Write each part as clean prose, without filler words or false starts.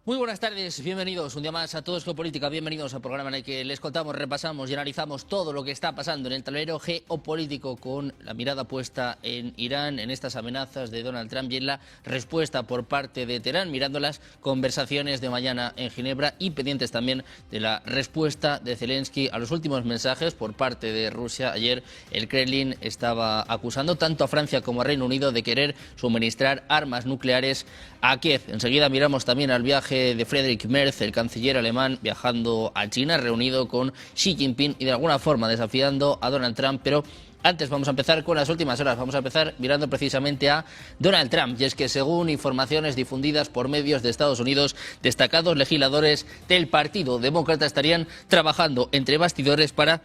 Muy buenas tardes, bienvenidos un día más a Todos Geopolítica, bienvenidos al programa en el que les contamos, repasamos y analizamos todo lo que está pasando en el tablero geopolítico con la mirada puesta en Irán, en estas amenazas de Donald Trump y en la respuesta por parte de Teherán, mirando las conversaciones de mañana en Ginebra y pendientes también de la respuesta de Zelensky a los últimos mensajes por parte de Rusia. Ayer el Kremlin estaba acusando tanto a Francia como a Reino Unido de querer suministrar armas nucleares a Kiev. Enseguida miramos también al viaje de Friedrich Merz, el canciller alemán, viajando a China, reunido con Xi Jinping y de alguna forma desafiando a Donald Trump, pero antes vamos a empezar con las últimas horas, vamos a empezar mirando precisamente a Donald Trump, y es que según informaciones difundidas por medios de Estados Unidos, destacados legisladores del Partido Demócrata estarían trabajando entre bastidores para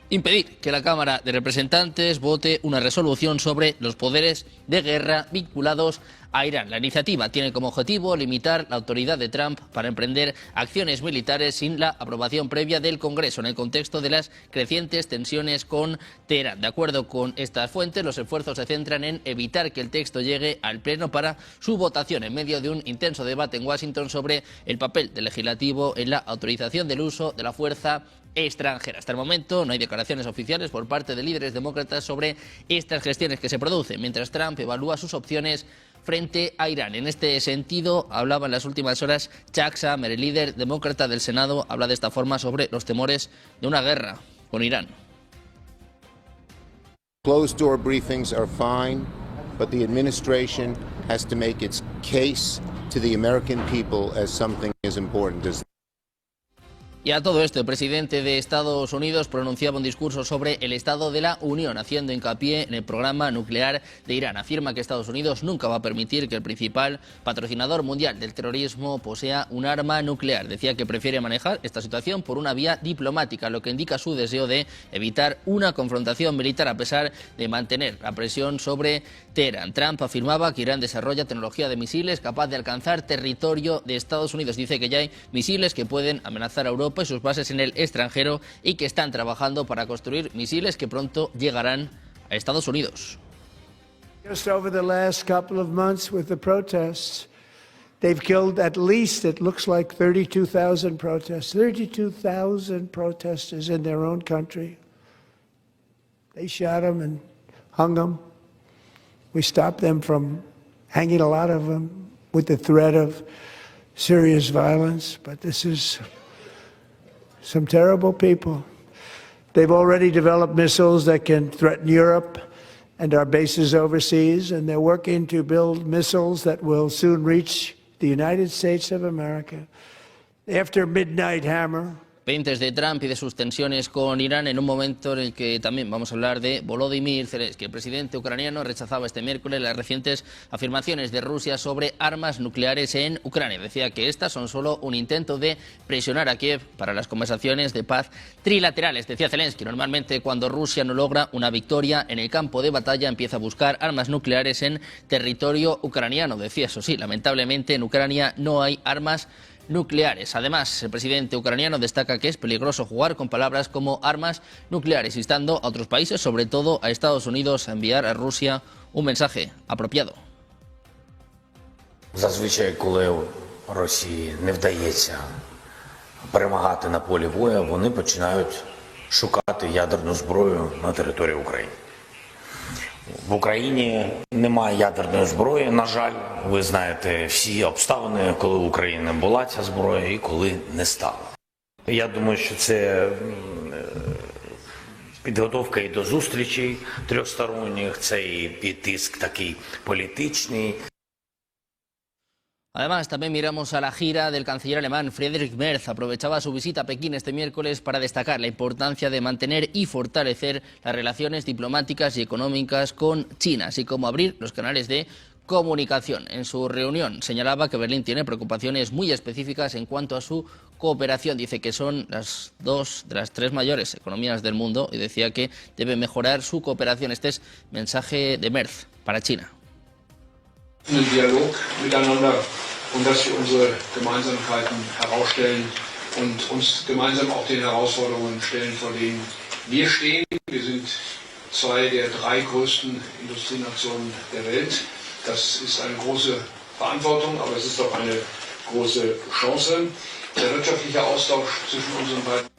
impedir que la Cámara de Representantes vote una resolución sobre los poderes de guerra vinculados a Irán. La iniciativa tiene como objetivo limitar la autoridad de Trump para emprender acciones militares sin la aprobación previa del Congreso en el contexto de las crecientes tensiones con Teherán. De acuerdo con estas fuentes, los esfuerzos se centran en evitar que el texto llegue al Pleno para su votación en medio de un intenso debate en Washington sobre el papel del legislativo en la autorización del uso de la fuerza extranjera. Hasta el momento no hay declaraciones oficiales por parte de líderes demócratas sobre estas gestiones que se producen, mientras Trump evalúa sus opciones frente a Irán. En este sentido, hablaba en las últimas horas Chuck Schumer, el líder demócrata del Senado, habla de esta forma sobre los temores de una guerra con Irán. Closed door briefings are fine, but the administration has to make its case to the American people as something as important as. Y a todo esto, el presidente de Estados Unidos pronunciaba un discurso sobre el estado de la Unión, haciendo hincapié en el programa nuclear de Irán. Afirma que Estados Unidos nunca va a permitir que el principal patrocinador mundial del terrorismo posea un arma nuclear. Decía que prefiere manejar esta situación por una vía diplomática, lo que indica su deseo de evitar una confrontación militar a pesar de mantener la presión sobre Teherán. Trump afirmaba que Irán desarrolla tecnología de misiles capaz de alcanzar territorio de Estados Unidos. Dice que ya hay misiles que pueden amenazar a Europa y sus bases en el extranjero y que están trabajando para construir misiles que pronto llegarán a Estados Unidos. Just over the last couple of months with the protests, they've killed at least, it looks like 32,000 protesters in their own country. They shot them and hung them. We stopped them from hanging a lot of them with the threat of serious violence, but this is some terrible people. They've already developed missiles that can threaten Europe and our bases overseas, and they're working to build missiles that will soon reach the United States of America. After Midnight Hammer. Pendientes de Trump y de sus tensiones con Irán en un momento en el que también vamos a hablar de Volodymyr Zelensky. El presidente ucraniano rechazaba este miércoles las recientes afirmaciones de Rusia sobre armas nucleares en Ucrania. Decía que estas son solo un intento de presionar a Kiev para las conversaciones de paz trilaterales. Decía Zelensky, normalmente cuando Rusia no logra una victoria en el campo de batalla empieza a buscar armas nucleares en territorio ucraniano. Decía, eso sí, lamentablemente en Ucrania no hay armas nucleares. Además, el presidente ucraniano destaca que es peligroso jugar con palabras como armas nucleares, instando a otros países, sobre todo a Estados Unidos, a enviar a Rusia un mensaje apropiado. Зазвичай, коли Росії не вдається перемагати на полі бою, вони починають шукати ядерну зброю на території України. В Україні немає ядерної зброї, на жаль. Ви знаєте всі обставини, коли в Україні була ця зброя і коли не стало. Я думаю, що це підготовка і до зустрічей трьохсторонніх, це і тиск такий політичний. Además, también miramos a la gira del canciller alemán Friedrich Merz. Aprovechaba su visita a Pekín este miércoles para destacar la importancia de mantener y fortalecer las relaciones diplomáticas y económicas con China, así como abrir los canales de comunicación. En su reunión señalaba que Berlín tiene preocupaciones muy específicas en cuanto a su cooperación. Dice que son las dos de las tres mayores economías del mundo y decía que debe mejorar su cooperación. Este es mensaje de Merz para China. Einen Dialog miteinander und dass wir unsere Gemeinsamkeiten herausstellen und uns gemeinsam auch den Herausforderungen stellen, vor denen wir stehen. Wir sind zwei der drei größten Industrienationen der Welt. Das ist eine große Verantwortung, aber es ist auch eine große Chance. Der wirtschaftliche Austausch zwischen unseren beiden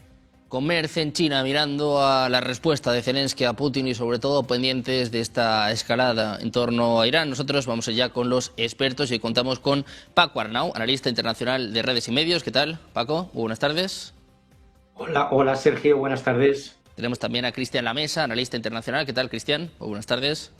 Comercio en China, mirando a la respuesta de Zelensky a Putin y sobre todo pendientes de esta escalada en torno a Irán. Nosotros vamos allá con los expertos y contamos con Paco Arnau, analista internacional de redes y medios. ¿Qué tal, Paco? Buenas tardes. Hola Sergio, buenas tardes. Tenemos también a Cristian Lamesa, analista internacional. ¿Qué tal, Cristian? Buenas tardes.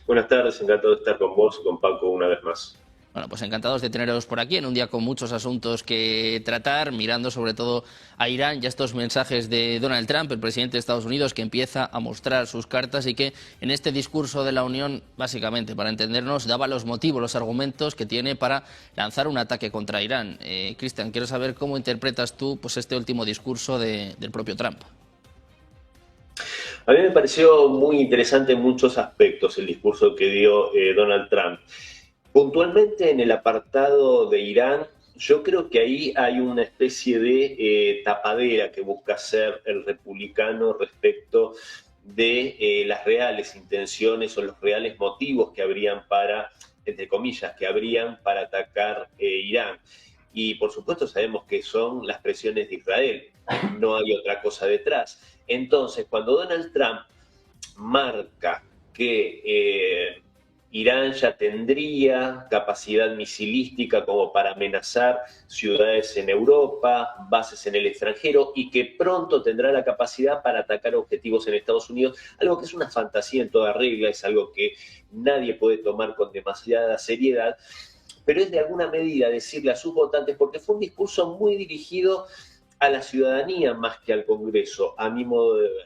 Buenas tardes, encantado de estar con vos, con Paco, una vez más. Bueno, pues encantados de teneros por aquí en un día con muchos asuntos que tratar, mirando sobre todo a Irán y a estos mensajes de Donald Trump, el presidente de Estados Unidos, que empieza a mostrar sus cartas y que en este discurso de la Unión, básicamente, para entendernos, daba los motivos, los argumentos que tiene para lanzar un ataque contra Irán. Cristian, quiero saber cómo interpretas tú pues, este último discurso del propio Trump. A mí me pareció muy interesante en muchos aspectos el discurso que dio Donald Trump. Puntualmente en el apartado de Irán, yo creo que ahí hay una especie de tapadera que busca hacer el republicano respecto de las reales intenciones o los reales motivos que habrían para, entre comillas, que habrían para atacar Irán. Y por supuesto sabemos que son las presiones de Israel, no hay otra cosa detrás. Entonces, cuando Donald Trump marca que Irán ya tendría capacidad misilística como para amenazar ciudades en Europa, bases en el extranjero y que pronto tendrá la capacidad para atacar objetivos en Estados Unidos, algo que es una fantasía en toda regla, es algo que nadie puede tomar con demasiada seriedad, pero es de alguna medida decirle a sus votantes, porque fue un discurso muy dirigido a la ciudadanía más que al Congreso, a mi modo de ver.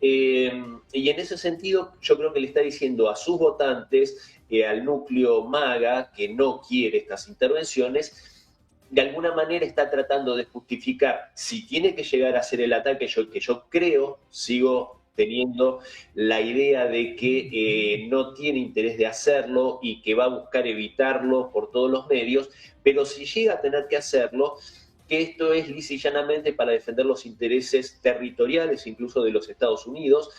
Y en ese sentido yo creo que le está diciendo a sus votantes, al núcleo MAGA, que no quiere estas intervenciones, de alguna manera está tratando de justificar si tiene que llegar a hacer el ataque, que yo creo, sigo teniendo la idea de que no tiene interés de hacerlo y que va a buscar evitarlo por todos los medios, pero si llega a tener que hacerlo, que esto es lisa y llanamente para defender los intereses territoriales, incluso de los Estados Unidos,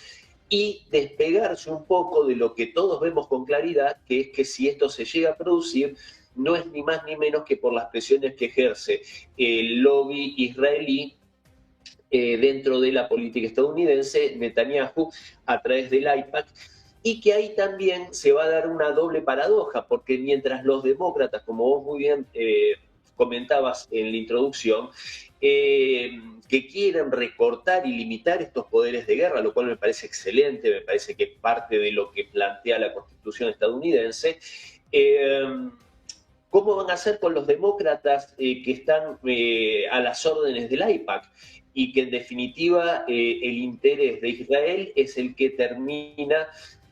y despegarse un poco de lo que todos vemos con claridad, que es que si esto se llega a producir, no es ni más ni menos que por las presiones que ejerce el lobby israelí dentro de la política estadounidense, Netanyahu, a través del AIPAC, y que ahí también se va a dar una doble paradoja, porque mientras los demócratas, como vos muy bien comentabas en la introducción, que quieren recortar y limitar estos poderes de guerra, lo cual me parece excelente, me parece que es parte de lo que plantea la Constitución estadounidense. ¿Cómo van a hacer con los demócratas que están a las órdenes del AIPAC? Y que en definitiva el interés de Israel es el que termina,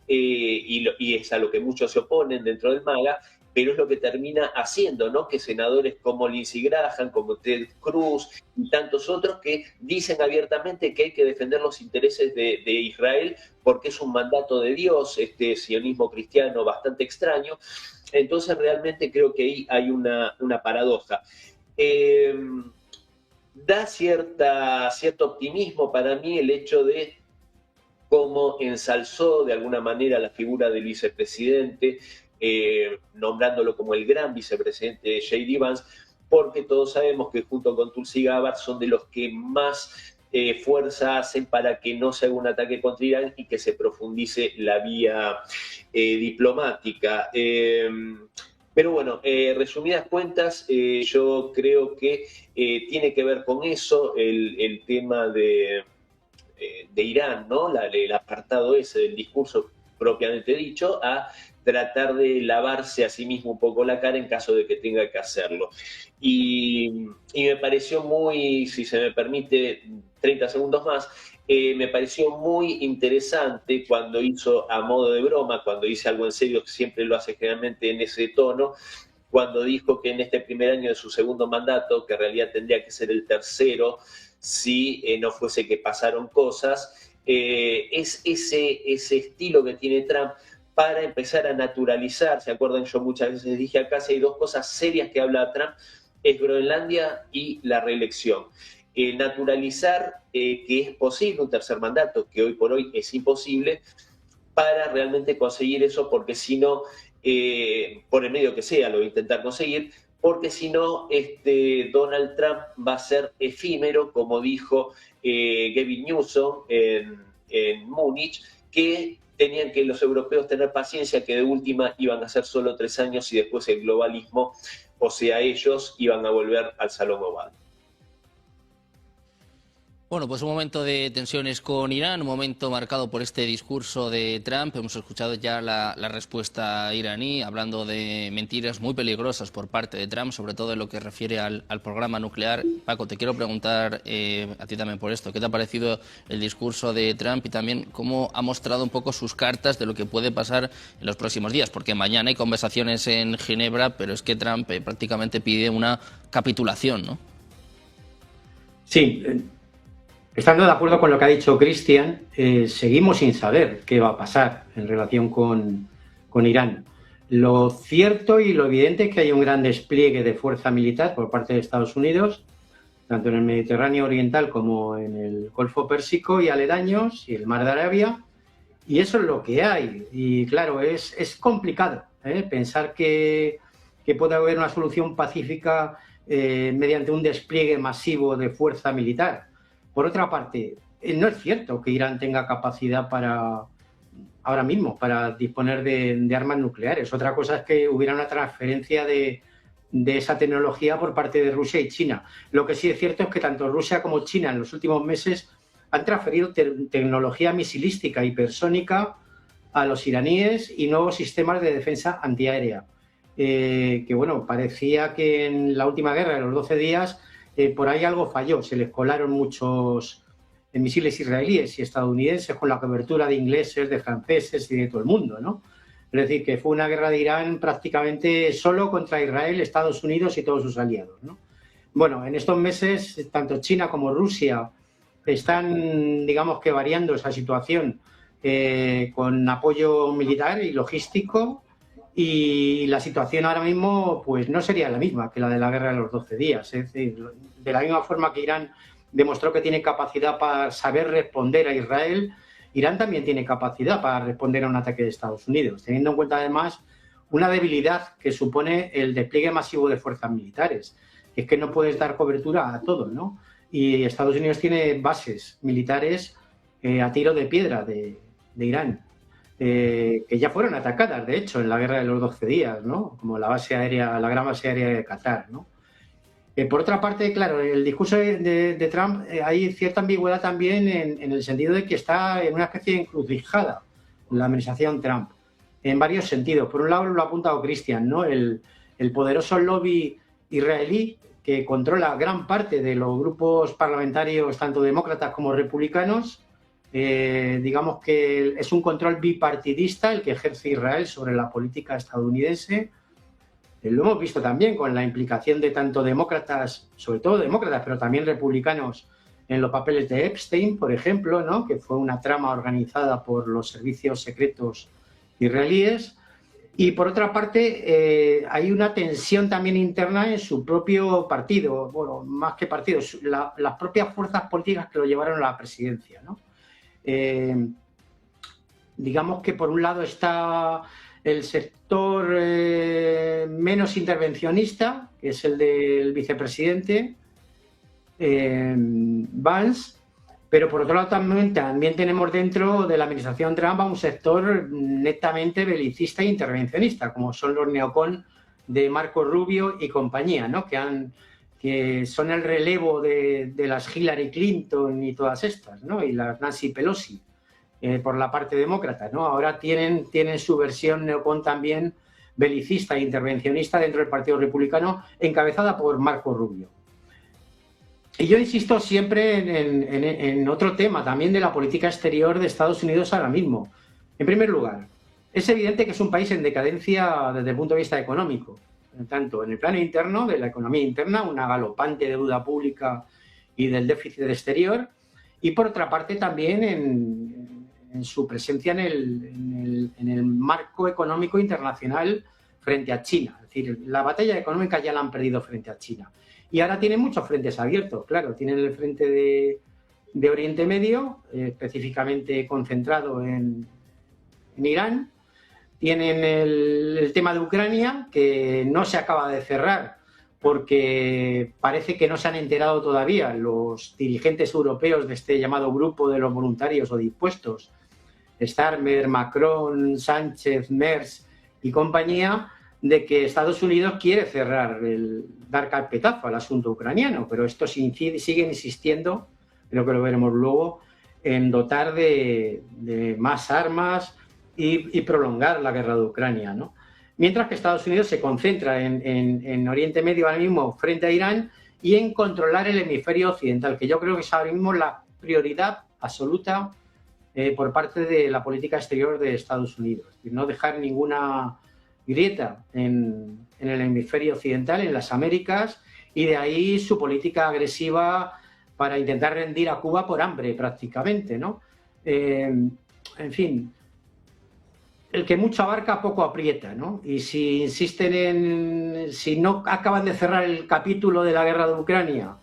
y es a lo que muchos se oponen dentro del MAGA, pero es lo que termina haciendo, ¿no? Que senadores como Lindsey Graham, como Ted Cruz y tantos otros que dicen abiertamente que hay que defender los intereses de Israel porque es un mandato de Dios, este sionismo cristiano bastante extraño. Entonces realmente creo que ahí hay una paradoja. Da cierto optimismo para mí el hecho de cómo ensalzó de alguna manera la figura del vicepresidente, nombrándolo como el gran vicepresidente J.D. Vance, porque todos sabemos que junto con Tulsi Gabbard son de los que más fuerza hacen para que no se haga un ataque contra Irán y que se profundice la vía diplomática. Pero bueno, resumidas cuentas, yo creo que tiene que ver con eso el tema de Irán, ¿no? El apartado ese del discurso propiamente dicho, a tratar de lavarse a sí mismo un poco la cara en caso de que tenga que hacerlo. Y me pareció muy, si se me permite 30 segundos más, me pareció muy interesante cuando hizo, a modo de broma, cuando dice algo en serio, que siempre lo hace generalmente en ese tono, cuando dijo que en este primer año de su segundo mandato, que en realidad tendría que ser el tercero, si no fuese que pasaron cosas, es ese estilo que tiene Trump para empezar a naturalizar. ¿Se acuerdan? Yo muchas veces dije acá, si hay dos cosas serias que habla Trump, es Groenlandia y la reelección. Naturalizar que es posible un tercer mandato, que hoy por hoy es imposible, para realmente conseguir eso, porque si no, por el medio que sea, lo voy a intentar conseguir, porque si no, Donald Trump va a ser efímero, como dijo Gavin Newsom en Múnich, que tenían que los europeos tener paciencia, que de última iban a ser solo 3 años y después el globalismo, o sea, ellos iban a volver al Salón Oval. Bueno, pues un momento de tensiones con Irán, un momento marcado por este discurso de Trump. Hemos escuchado ya la respuesta iraní, hablando de mentiras muy peligrosas por parte de Trump, sobre todo en lo que refiere al programa nuclear. Paco, te quiero preguntar a ti también por esto. ¿Qué te ha parecido el discurso de Trump y también cómo ha mostrado un poco sus cartas de lo que puede pasar en los próximos días? Porque mañana hay conversaciones en Ginebra, pero es que Trump prácticamente pide una capitulación, ¿no? Sí. Estando de acuerdo con lo que ha dicho Cristian, seguimos sin saber qué va a pasar en relación con Irán. Lo cierto y lo evidente es que hay un gran despliegue de fuerza militar por parte de Estados Unidos, tanto en el Mediterráneo Oriental como en el Golfo Pérsico y aledaños y el Mar de Arabia, y eso es lo que hay. Y claro, es complicado pensar que puede haber una solución pacífica mediante un despliegue masivo de fuerza militar. Por otra parte, no es cierto que Irán tenga capacidad ahora mismo para disponer de armas nucleares. Otra cosa es que hubiera una transferencia de esa tecnología por parte de Rusia y China. Lo que sí es cierto es que tanto Rusia como China en los últimos meses han transferido tecnología misilística hipersónica a los iraníes y nuevos sistemas de defensa antiaérea. Que bueno, parecía que en la última guerra, de los 12 días, por ahí algo falló, se les colaron muchos misiles israelíes y estadounidenses con la cobertura de ingleses, de franceses y de todo el mundo, ¿no? Es decir, que fue una guerra de Irán prácticamente solo contra Israel, Estados Unidos y todos sus aliados, ¿no? Bueno, en estos meses, tanto China como Rusia están, digamos que variando esa situación con apoyo militar y logístico, y la situación ahora mismo pues no sería la misma que la de la guerra de los 12 días. Es decir, de la misma forma que Irán demostró que tiene capacidad para saber responder a Israel, Irán también tiene capacidad para responder a un ataque de Estados Unidos, teniendo en cuenta además una debilidad que supone el despliegue masivo de fuerzas militares. Es que no puedes dar cobertura a todo, ¿no? Y Estados Unidos tiene bases militares a tiro de piedra de Irán. Que ya fueron atacadas, de hecho, en la guerra de los 12 días, ¿no? Como la base aérea, la gran base aérea de Qatar, ¿no? Por otra parte, claro, el discurso de Trump hay cierta ambigüedad también en el sentido de que está en una especie de encrucijada la administración Trump, en varios sentidos. Por un lado, lo ha apuntado Cristian, ¿no? El poderoso lobby israelí que controla gran parte de los grupos parlamentarios, tanto demócratas como republicanos. Digamos que es un control bipartidista el que ejerce Israel sobre la política estadounidense. Lo hemos visto también con la implicación de tanto demócratas, sobre todo demócratas, pero también republicanos, en los papeles de Epstein, por ejemplo, ¿no? Que fue una trama organizada por los servicios secretos israelíes. Y por otra parte, hay una tensión también interna en su propio partido, bueno, más que partido, las propias fuerzas políticas que lo llevaron a la presidencia, ¿no? Digamos que por un lado está el sector menos intervencionista, que es el del vicepresidente Vance, pero por otro lado también tenemos dentro de la administración Trump a un sector netamente belicista e intervencionista, como son los neocon de Marco Rubio y compañía, ¿no? que son el relevo de las Hillary Clinton y todas estas, ¿no? Y las Nancy Pelosi, por la parte demócrata, ¿no? Ahora tienen su versión neocon también belicista e intervencionista dentro del Partido Republicano, encabezada por Marco Rubio. Y yo insisto siempre en otro tema también de la política exterior de Estados Unidos ahora mismo. En primer lugar, es evidente que es un país en decadencia desde el punto de vista económico, tanto en el plano interno, de la economía interna, una galopante deuda pública y del déficit exterior, y por otra parte también en su presencia en el marco económico internacional frente a China. Es decir, la batalla económica ya la han perdido frente a China. Y ahora tienen muchos frentes abiertos, claro. Tienen el frente de Oriente Medio, específicamente concentrado en Irán. Tienen el tema de Ucrania, que no se acaba de cerrar porque parece que no se han enterado todavía los dirigentes europeos de este llamado grupo de los voluntarios o dispuestos, Starmer, Macron, Sánchez, Merz y compañía, de que Estados Unidos quiere dar carpetazo al asunto ucraniano, pero estos siguen insistiendo, creo que lo veremos luego, en dotar de más armas y prolongar la guerra de Ucrania, ¿no? Mientras que Estados Unidos se concentra en Oriente Medio ahora mismo frente a Irán y en controlar el hemisferio occidental, que yo creo que es ahora mismo la prioridad absoluta por parte de la política exterior de Estados Unidos. No dejar ninguna grieta en el hemisferio occidental, en las Américas, y de ahí su política agresiva para intentar rendir a Cuba por hambre prácticamente, ¿no? En fin, el que mucho abarca poco aprieta, ¿no? Y si si no acaban de cerrar el capítulo de la guerra de Ucrania,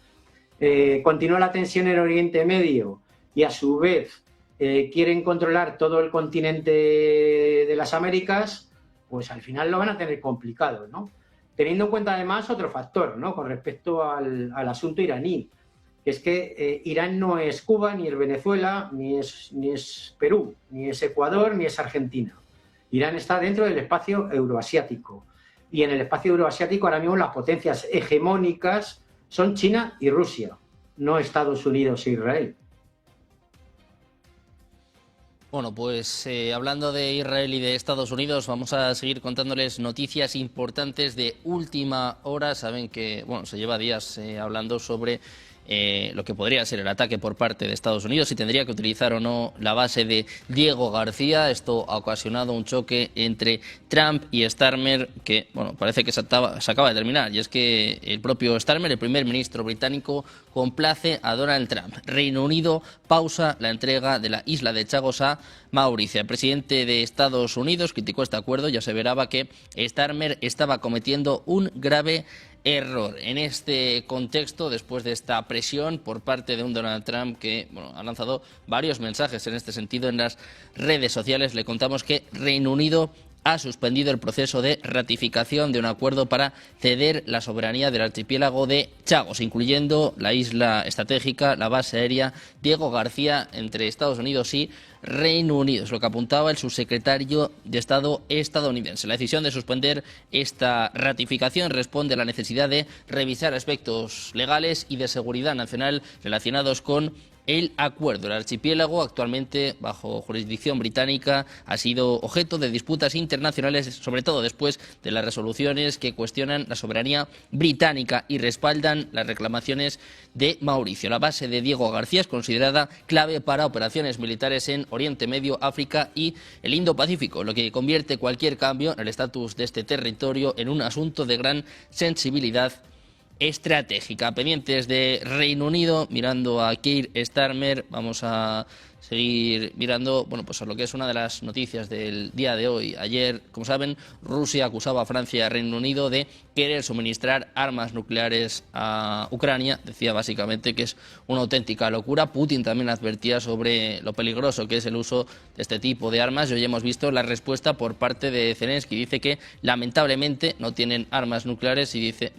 continúa la tensión en Oriente Medio y a su vez quieren controlar todo el continente de las Américas, pues al final lo van a tener complicado, ¿no? Teniendo en cuenta además otro factor, ¿no? Con respecto al asunto iraní, que es que Irán no es Cuba, ni es Venezuela, ni es Perú, ni es Ecuador, ni es Argentina. Irán está dentro del espacio euroasiático. Y en el espacio euroasiático ahora mismo las potencias hegemónicas son China y Rusia, no Estados Unidos e Israel. Bueno, pues hablando de Israel y de Estados Unidos, vamos a seguir contándoles noticias importantes de última hora. Saben que se lleva días hablando sobre lo que podría ser el ataque por parte de Estados Unidos, si tendría que utilizar o no la base de Diego García. Esto ha ocasionado un choque entre Trump y Starmer que, parece que se acaba de terminar. Y es que el propio Starmer, el primer ministro británico, complace a Donald Trump. Reino Unido pausa la entrega de la isla de Chagos a Mauricio. El presidente de Estados Unidos criticó este acuerdo y aseveraba que Starmer estaba cometiendo un grave error. En este contexto, después de esta presión por parte de un Donald Trump que ha lanzado varios mensajes en este sentido en las redes sociales, le contamos que Reino Unido ha suspendido el proceso de ratificación de un acuerdo para ceder la soberanía del archipiélago de Chagos, incluyendo la isla estratégica, la base aérea Diego García, entre Estados Unidos y Reino Unido. Es lo que apuntaba el subsecretario de Estado estadounidense. La decisión de suspender esta ratificación responde a la necesidad de revisar aspectos legales y de seguridad nacional relacionados con el acuerdo. El archipiélago, actualmente bajo jurisdicción británica, ha sido objeto de disputas internacionales, sobre todo después de las resoluciones que cuestionan la soberanía británica y respaldan las reclamaciones de Mauricio. La base de Diego García es considerada clave para operaciones militares en Oriente Medio, África y el Indo-Pacífico, lo que convierte cualquier cambio en el estatus de este territorio en un asunto de gran sensibilidad estratégica. Pendientes de Reino Unido, mirando a Keir Starmer, vamos a seguir mirando a lo que es una de las noticias del día de hoy. Ayer, como saben, Rusia acusaba a Francia y a Reino Unido de querer suministrar armas nucleares a Ucrania. Decía básicamente que es una auténtica locura. Putin también advertía sobre lo peligroso que es el uso de este tipo de armas. Y hoy hemos visto la respuesta por parte de Zelensky. Dice que lamentablemente no tienen armas nucleares y dice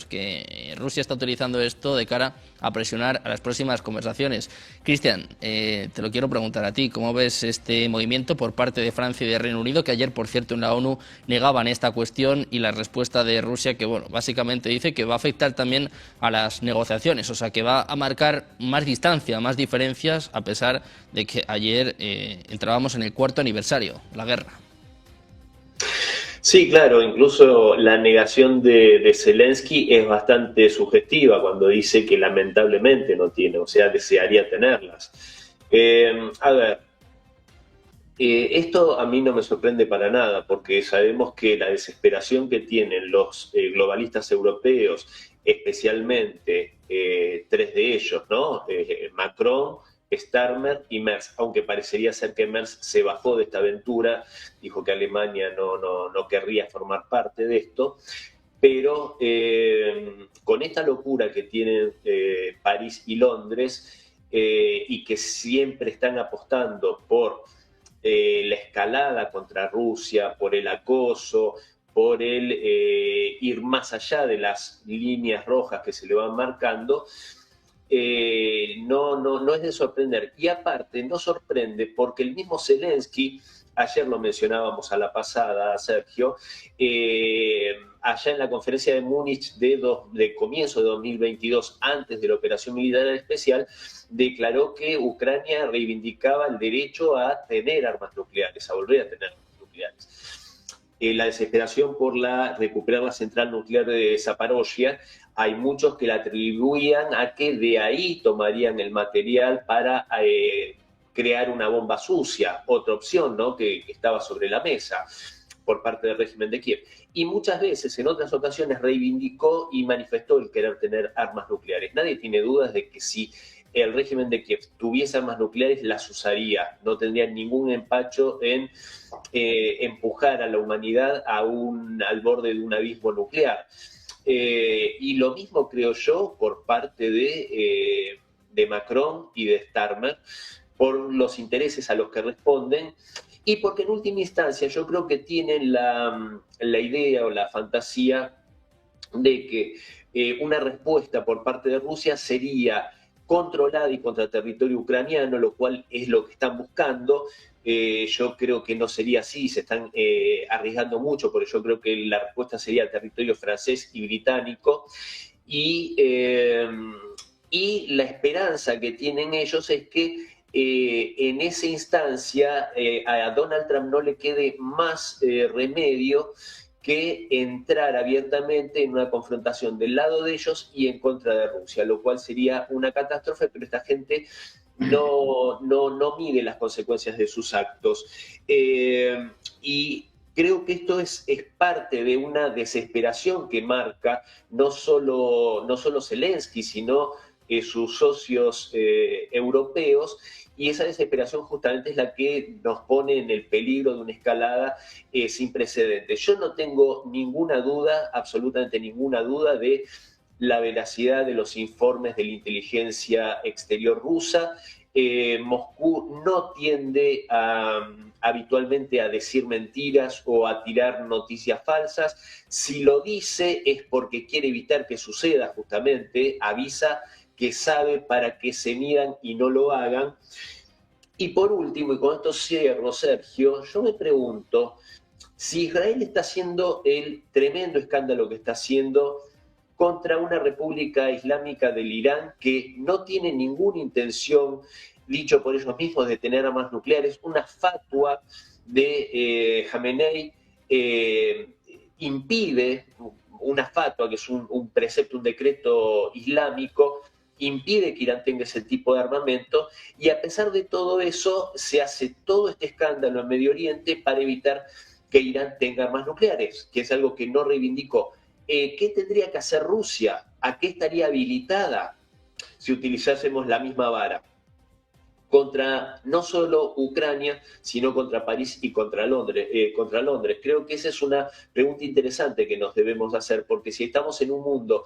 que Rusia está utilizando esto de cara a presionar a las próximas conversaciones. Cristian, te lo quiero preguntar a ti. ¿Cómo ves este movimiento por parte de Francia y de Reino Unido, que ayer, por cierto, en la ONU negaban esta cuestión, y la respuesta de Rusia que, básicamente dice que va a afectar también a las negociaciones, o sea, que va a marcar más distancia, más diferencias, a pesar de que ayer entrábamos en el 4º aniversario de la guerra? Sí, claro, incluso la negación de Zelensky es bastante sugestiva cuando dice que lamentablemente no tiene, o sea, desearía tenerlas. Esto a mí no me sorprende para nada, porque sabemos que la desesperación que tienen los globalistas europeos, especialmente 3 de ellos, ¿no? Macron, Starmer y Merz, aunque parecería ser que Merz se bajó de esta aventura, dijo que Alemania no querría formar parte de esto, pero con esta locura que tienen París y Londres, y que siempre están apostando por la escalada contra Rusia, por el acoso, por el ir más allá de las líneas rojas que se le van marcando, no es de sorprender. Y aparte, no sorprende porque el mismo Zelensky, ayer lo mencionábamos a la pasada, Sergio, allá en la conferencia de Múnich de comienzo de 2022, antes de la operación militar especial, declaró que Ucrania reivindicaba el derecho a tener armas nucleares, a volver a tener armas nucleares. La desesperación por recuperar la central nuclear de Zaporozhia, hay muchos que la atribuían a que de ahí tomarían el material para crear una bomba sucia, otra opción, ¿no?, que estaba sobre la mesa por parte del régimen de Kiev. Y muchas veces, en otras ocasiones, reivindicó y manifestó el querer tener armas nucleares. Nadie tiene dudas de que si el régimen de Kiev tuviese armas nucleares, las usaría. No tendría ningún empacho en empujar a la humanidad al borde de un abismo nuclear. Y lo mismo creo yo por parte de Macron y de Starmer, por los intereses a los que responden y porque en última instancia yo creo que tienen la idea o la fantasía de que una respuesta por parte de Rusia sería controlada y contra territorio ucraniano, lo cual es lo que están buscando. Yo creo que no sería así, se están arriesgando mucho, porque yo creo que la respuesta sería territorio francés y británico. Y la esperanza que tienen ellos es que en esa instancia a Donald Trump no le quede más remedio que entrar abiertamente en una confrontación del lado de ellos y en contra de Rusia, lo cual sería una catástrofe, pero esta gente no mide las consecuencias de sus actos. Y creo que esto es parte de una desesperación que marca no solo Zelensky, sino sus socios europeos, y esa desesperación justamente es la que nos pone en el peligro de una escalada sin precedentes. Yo no tengo ninguna duda, absolutamente ninguna duda, de la veracidad de los informes de la inteligencia exterior rusa. Moscú no tiende habitualmente a decir mentiras o a tirar noticias falsas. Si lo dice es porque quiere evitar que suceda, justamente, avisa que sabe para que se midan y no lo hagan. Y por último, y con esto cierro, Sergio, yo me pregunto si Israel está haciendo el tremendo escándalo que está haciendo contra una república islámica del Irán que no tiene ninguna intención, dicho por ellos mismos, de tener armas nucleares. Una fatua de Jamenei impide, una fatua que es un precepto, un decreto islámico, impide que Irán tenga ese tipo de armamento, y a pesar de todo eso se hace todo este escándalo en Medio Oriente para evitar que Irán tenga armas nucleares, que es algo que no reivindicó. ¿Qué tendría que hacer Rusia? ¿A qué estaría habilitada si utilizásemos la misma vara? Contra no solo Ucrania, sino contra París y contra Londres. Creo que esa es una pregunta interesante que nos debemos hacer, porque si estamos en un mundo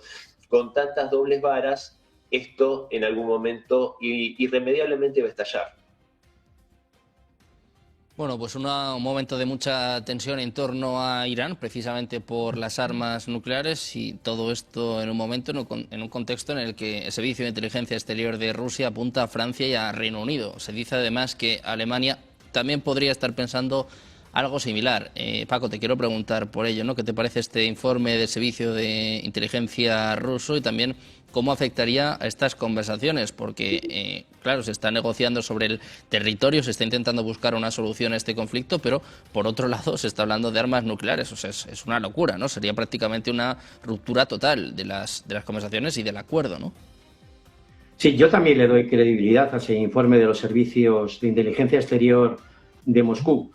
con tantas dobles varas, esto en algún momento irremediablemente va a estallar. Bueno, pues un momento de mucha tensión en torno a Irán, precisamente por las armas nucleares, y todo esto en un momento, en un contexto en el que el Servicio de Inteligencia Exterior de Rusia apunta a Francia y a Reino Unido. Se dice además que Alemania también podría estar pensando algo similar. Paco, te quiero preguntar por ello, ¿no? ¿Qué te parece este informe del Servicio de Inteligencia ruso y también cómo afectaría a estas conversaciones? Porque, claro, se está negociando sobre el territorio, se está intentando buscar una solución a este conflicto, pero por otro lado se está hablando de armas nucleares. O sea, es una locura, ¿no? Sería prácticamente una ruptura total de las conversaciones y del acuerdo, ¿no? Sí, yo también le doy credibilidad a ese informe de los servicios de inteligencia exterior de Moscú.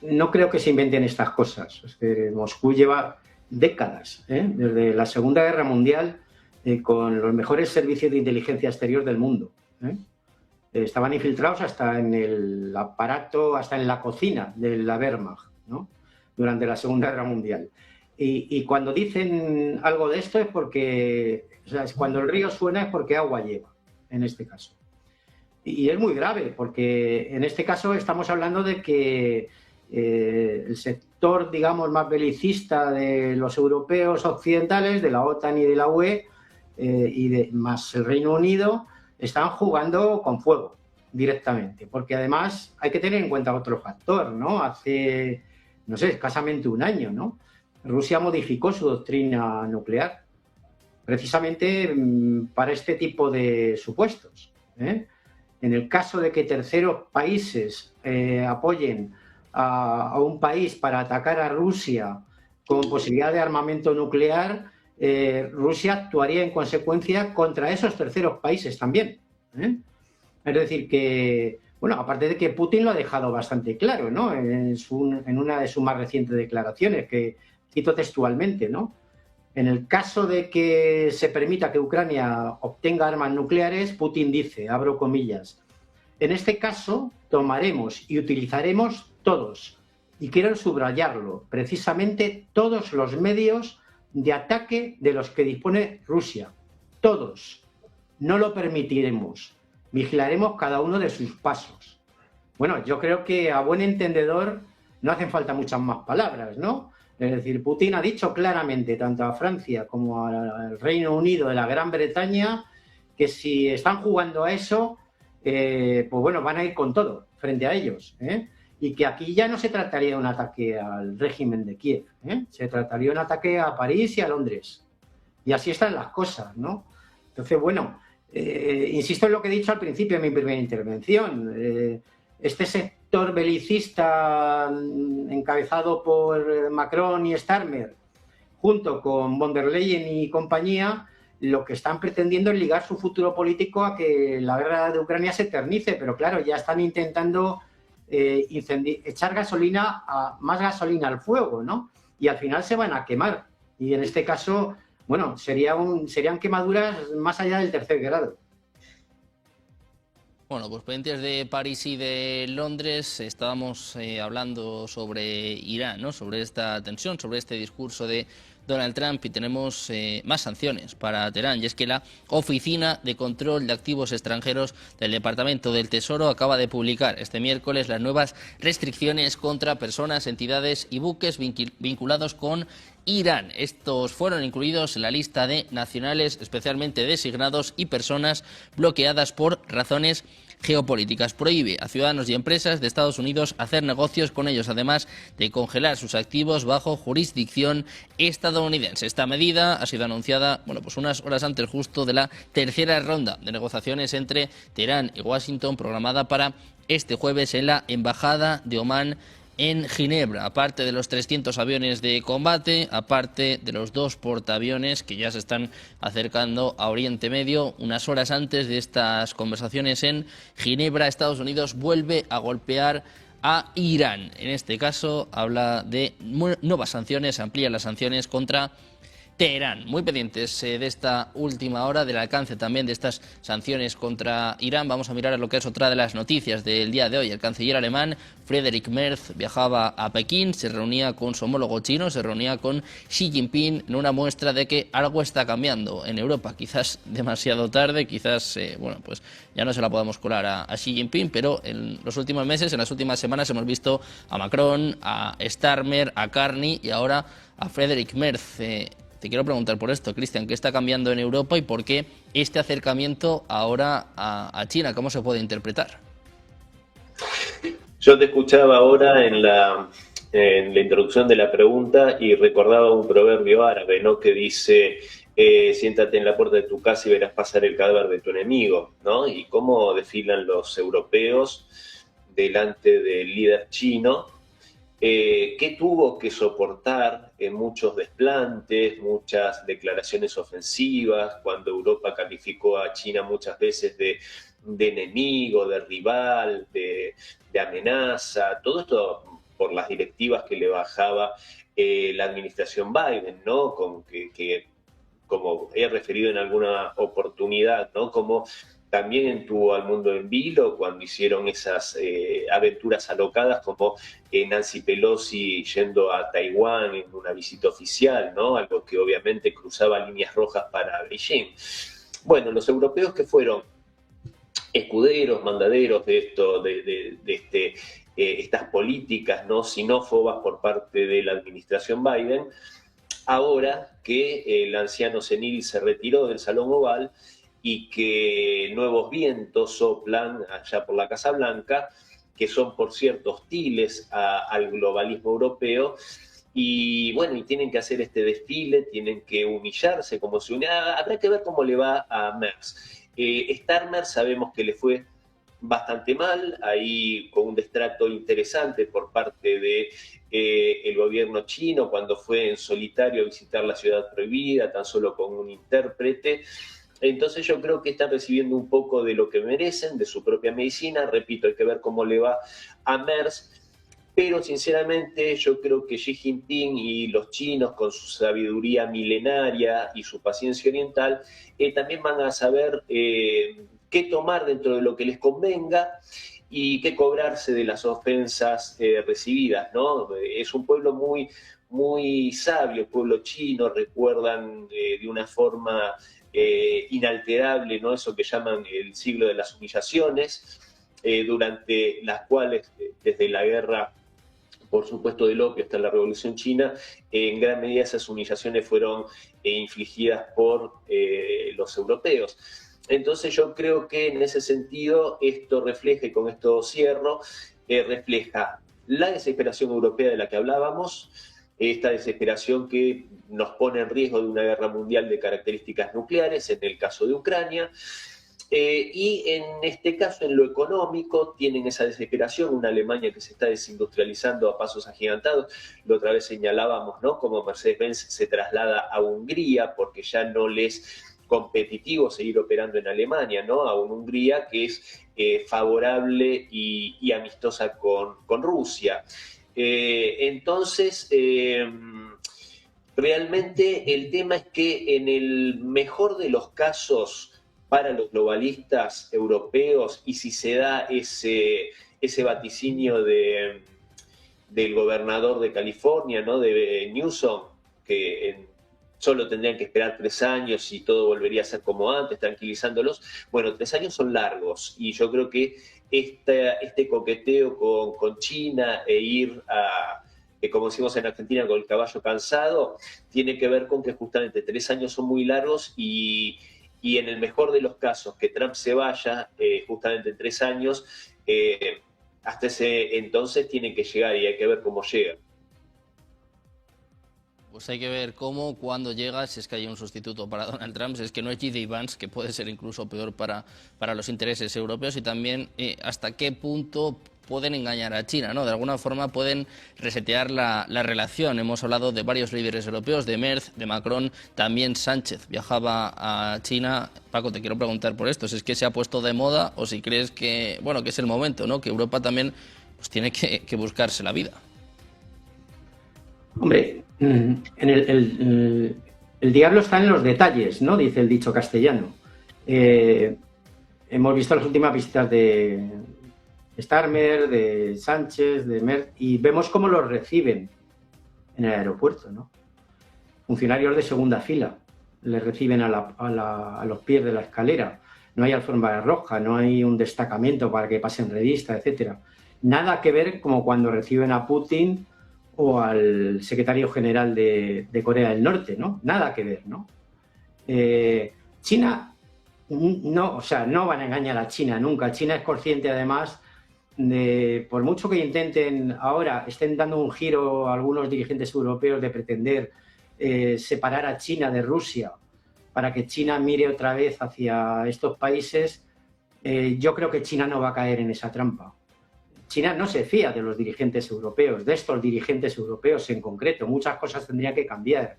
No creo que se inventen estas cosas. Es que Moscú lleva décadas, desde la Segunda Guerra Mundial, con los mejores servicios de inteligencia exterior del mundo. Estaban infiltrados hasta en el aparato, hasta en la cocina de la Wehrmacht, ¿no?, durante la Segunda Guerra Mundial. Y cuando dicen algo de esto es porque, o sea, cuando el río suena es porque agua lleva, en este caso. Y es muy grave, porque en este caso estamos hablando de que el sector, digamos, más belicista de los europeos occidentales, de la OTAN y de la UE, más el Reino Unido, están jugando con fuego directamente, porque además hay que tener en cuenta otro factor, ¿no? Hace, no sé, escasamente un año, ¿no? Rusia modificó su doctrina nuclear precisamente para este tipo de supuestos, ¿eh? En el caso de que terceros países apoyen a un país para atacar a Rusia con posibilidad de armamento nuclear, Rusia actuaría en consecuencia contra esos terceros países también, ¿eh? Es decir que, bueno, aparte de que Putin lo ha dejado bastante claro, ¿no? En una de sus más recientes declaraciones, que cito textualmente, ¿no? En el caso de que se permita que Ucrania obtenga armas nucleares, Putin dice, abro comillas, en este caso tomaremos y utilizaremos todos, y quiero subrayarlo, precisamente todos los medios de ataque de los que dispone Rusia. Todos. No lo permitiremos. Vigilaremos cada uno de sus pasos. Bueno, yo creo que a buen entendedor no hacen falta muchas más palabras, ¿no? Es decir, Putin ha dicho claramente, tanto a Francia como al Reino Unido de la Gran Bretaña, que si están jugando a eso, pues bueno, van a ir con todo frente a ellos, ¿eh? Y que aquí ya no se trataría de un ataque al régimen de Kiev, ¿eh? Se trataría de un ataque a París y a Londres. Y así están las cosas, ¿no? Entonces, bueno, insisto en lo que he dicho al principio de mi primera intervención. Este sector belicista encabezado por Macron y Starmer, junto con von der Leyen y compañía, lo que están pretendiendo es ligar su futuro político a que la guerra de Ucrania se eternice, pero claro, ya están intentando echar más gasolina al fuego, ¿no? Y al final se van a quemar. Y en este caso, bueno, serían quemaduras más allá del tercer grado. Bueno, pues pendientes de París y de Londres, estábamos hablando sobre Irán, ¿no? Sobre esta tensión, sobre este discurso de Donald Trump, y tenemos más sanciones para Teherán. Y es que la Oficina de Control de Activos Extranjeros del Departamento del Tesoro acaba de publicar este miércoles las nuevas restricciones contra personas, entidades y buques vinculados con Irán. Estos fueron incluidos en la lista de nacionales especialmente designados y personas bloqueadas por razones geopolíticas. Prohíbe a ciudadanos y empresas de Estados Unidos hacer negocios con ellos, además de congelar sus activos bajo jurisdicción estadounidense. Esta medida ha sido anunciada, bueno, pues unas horas antes justo de la tercera ronda de negociaciones entre Teherán y Washington, programada para este jueves en la Embajada de Omán en Ginebra, aparte de los 300 aviones de combate, aparte de los 2 portaaviones que ya se están acercando a Oriente Medio. Unas horas antes de estas conversaciones en Ginebra, Estados Unidos vuelve a golpear a Irán. En este caso habla de nuevas sanciones, amplía las sanciones contra Teherán. Muy pendientes de esta última hora, del alcance también de estas sanciones contra Irán. Vamos a mirar a lo que es otra de las noticias del día de hoy. El canciller alemán Friedrich Merz viajaba a Pekín, se reunía con su homólogo chino, se reunía con Xi Jinping en una muestra de que algo está cambiando en Europa. Quizás demasiado tarde, quizás, bueno, pues ya no se la podamos colar a Xi Jinping, pero en los últimos meses, en las últimas semanas hemos visto a Macron, a Starmer, a Carney y ahora a Friedrich Merz. Te quiero preguntar por esto, Cristian, ¿qué está cambiando en Europa y por qué este acercamiento ahora a China? ¿Cómo se puede interpretar? Yo te escuchaba ahora en la introducción de la pregunta y recordaba un proverbio árabe, ¿no? Que dice, siéntate en la puerta de tu casa y verás pasar el cadáver de tu enemigo, ¿no? Y cómo desfilan los europeos delante del líder chino, que tuvo que soportar muchos desplantes, muchas declaraciones ofensivas, cuando Europa calificó a China muchas veces de enemigo, de rival, de amenaza, todo esto por las directivas que le bajaba la administración Biden, ¿no? Que como he referido en alguna oportunidad, ¿no? Como también tuvo al mundo en vilo cuando hicieron esas aventuras alocadas, como Nancy Pelosi yendo a Taiwán en una visita oficial, ¿no? Algo que obviamente cruzaba líneas rojas para Beijing. Bueno, los europeos que fueron escuderos, mandaderos de esto, de este estas políticas, ¿no?, xenófobas por parte de la administración Biden, ahora que el anciano senil se retiró del Salón Oval y que nuevos vientos soplan allá por la Casa Blanca, que son, por cierto, hostiles al globalismo europeo, y bueno, y tienen que hacer este desfile, tienen que humillarse como se unía. Habrá que ver cómo le va a Merz. Starmer sabemos que le fue bastante mal, ahí con un destrato interesante por parte de el gobierno chino cuando fue en solitario a visitar la ciudad prohibida, tan solo con un intérprete. Entonces yo creo que están recibiendo un poco de lo que merecen, de su propia medicina. Repito, hay que ver cómo le va a Merz, pero sinceramente yo creo que Xi Jinping y los chinos, con su sabiduría milenaria y su paciencia oriental, también van a saber qué tomar dentro de lo que les convenga y qué cobrarse de las ofensas recibidas, ¿no? Es un pueblo muy, muy sabio, el pueblo chino. Recuerdan de una forma inalterable, ¿no?, eso que llaman el siglo de las humillaciones, durante las cuales, desde la guerra, por supuesto, del opio hasta la Revolución China, en gran medida esas humillaciones fueron infligidas por los europeos. Entonces yo creo que en ese sentido esto refleja, y con esto cierro, refleja la desesperación europea de la que hablábamos, esta desesperación que nos pone en riesgo de una guerra mundial de características nucleares, en el caso de Ucrania, y en este caso, en lo económico, tienen esa desesperación, una Alemania que se está desindustrializando a pasos agigantados. La otra vez señalábamos, ¿no?, como Mercedes-Benz se traslada a Hungría porque ya no les es competitivo seguir operando en Alemania, ¿no?, a una Hungría que es favorable y amistosa con Rusia. Entonces, realmente el tema es que en el mejor de los casos para los globalistas europeos, y si se da ese vaticinio del gobernador de California, ¿no?, de Newsom, que solo tendrían que esperar 3 años y todo volvería a ser como antes, tranquilizándolos. Bueno, 3 años son largos, y yo creo que este coqueteo con China e ir a, como decimos en Argentina, con el caballo cansado, tiene que ver con que justamente 3 años son muy largos, y en el mejor de los casos que Trump se vaya justamente en 3 años, hasta ese entonces tiene que llegar, y hay que ver cómo llega. Pues hay que ver cómo, cuando llega, si es que hay un sustituto para Donald Trump, si es que no es J.D. Vance, que puede ser incluso peor para los intereses europeos, y también hasta qué punto pueden engañar a China, ¿no? De alguna forma pueden resetear la relación. Hemos hablado de varios líderes europeos, de Merz, de Macron, también Sánchez viajaba a China. Paco, te quiero preguntar por esto, si es que se ha puesto de moda o si crees que, bueno, que es el momento, ¿no?, que Europa también pues tiene que buscarse la vida. Hombre, el diablo está en los detalles, ¿no?, dice el dicho castellano. Hemos visto las últimas visitas de Starmer, de Sánchez, de Merz, y vemos cómo los reciben en el aeropuerto, ¿no? Funcionarios de segunda fila les reciben a los pies de la escalera. No hay alfombra roja, no hay un destacamento para que pasen revistas, etcétera. Nada que ver como cuando reciben a Putin o al secretario general de Corea del Norte, ¿no? Nada que ver, ¿no? China, no, o sea, no van a engañar a China nunca. China es consciente, además, por mucho que intenten ahora, estén dando un giro a algunos dirigentes europeos de pretender separar a China de Rusia para que China mire otra vez hacia estos países, yo creo que China no va a caer en esa trampa. China no se fía de los dirigentes europeos, de estos dirigentes europeos en concreto. Muchas cosas tendrían que cambiar,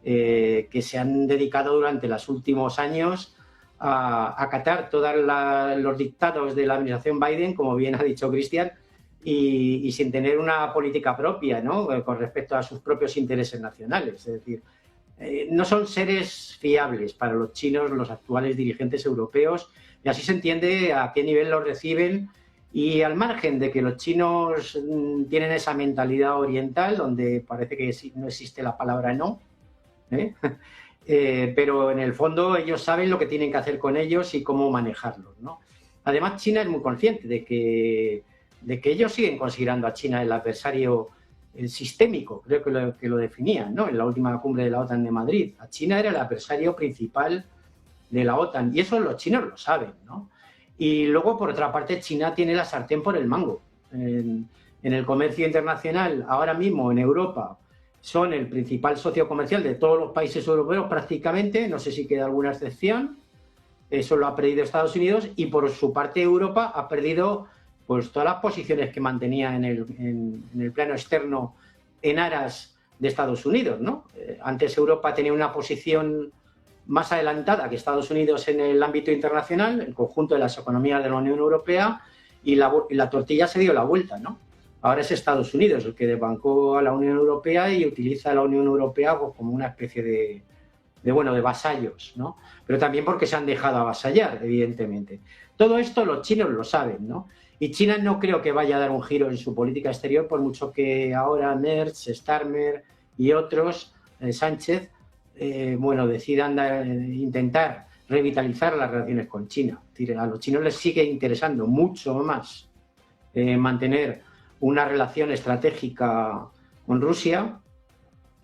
que se han dedicado durante los últimos años a acatar todos los dictados de la administración Biden, como bien ha dicho Cristian, y sin tener una política propia, ¿no?, con respecto a sus propios intereses nacionales. Es decir, no son seres fiables para los chinos los actuales dirigentes europeos, y así se entiende a qué nivel los reciben. Y al margen de que los chinos tienen esa mentalidad oriental, donde parece que no existe la palabra no, pero en el fondo ellos saben lo que tienen que hacer con ellos y cómo manejarlos, ¿no? Además, China es muy consciente de que de que ellos siguen considerando a China el adversario sistémico, creo que lo definían, ¿no? En la última cumbre de la OTAN de Madrid. A China era el adversario principal de la OTAN, y eso los chinos lo saben, ¿no? Y luego, por otra parte, China tiene la sartén por el mango. En el comercio internacional, ahora mismo en Europa, son el principal socio comercial de todos los países europeos prácticamente, no sé si queda alguna excepción. Eso lo ha perdido Estados Unidos, y por su parte Europa ha perdido pues todas las posiciones que mantenía en el plano externo en aras de Estados Unidos, ¿no? Antes Europa tenía una posición más adelantada que Estados Unidos en el ámbito internacional, el conjunto de las economías de la Unión Europea, y la tortilla se dio la vuelta, ¿no? Ahora es Estados Unidos el que desbancó a la Unión Europea y utiliza a la Unión Europea pues, como una especie de vasallos, ¿no? Pero también porque se han dejado avasallar, evidentemente. Todo esto los chinos lo saben, ¿no? Y China no creo que vaya a dar un giro en su política exterior, por mucho que ahora Merz, Starmer y otros, Sánchez, decidan intentar revitalizar las relaciones con China. Es decir, a los chinos les sigue interesando mucho más mantener una relación estratégica con Rusia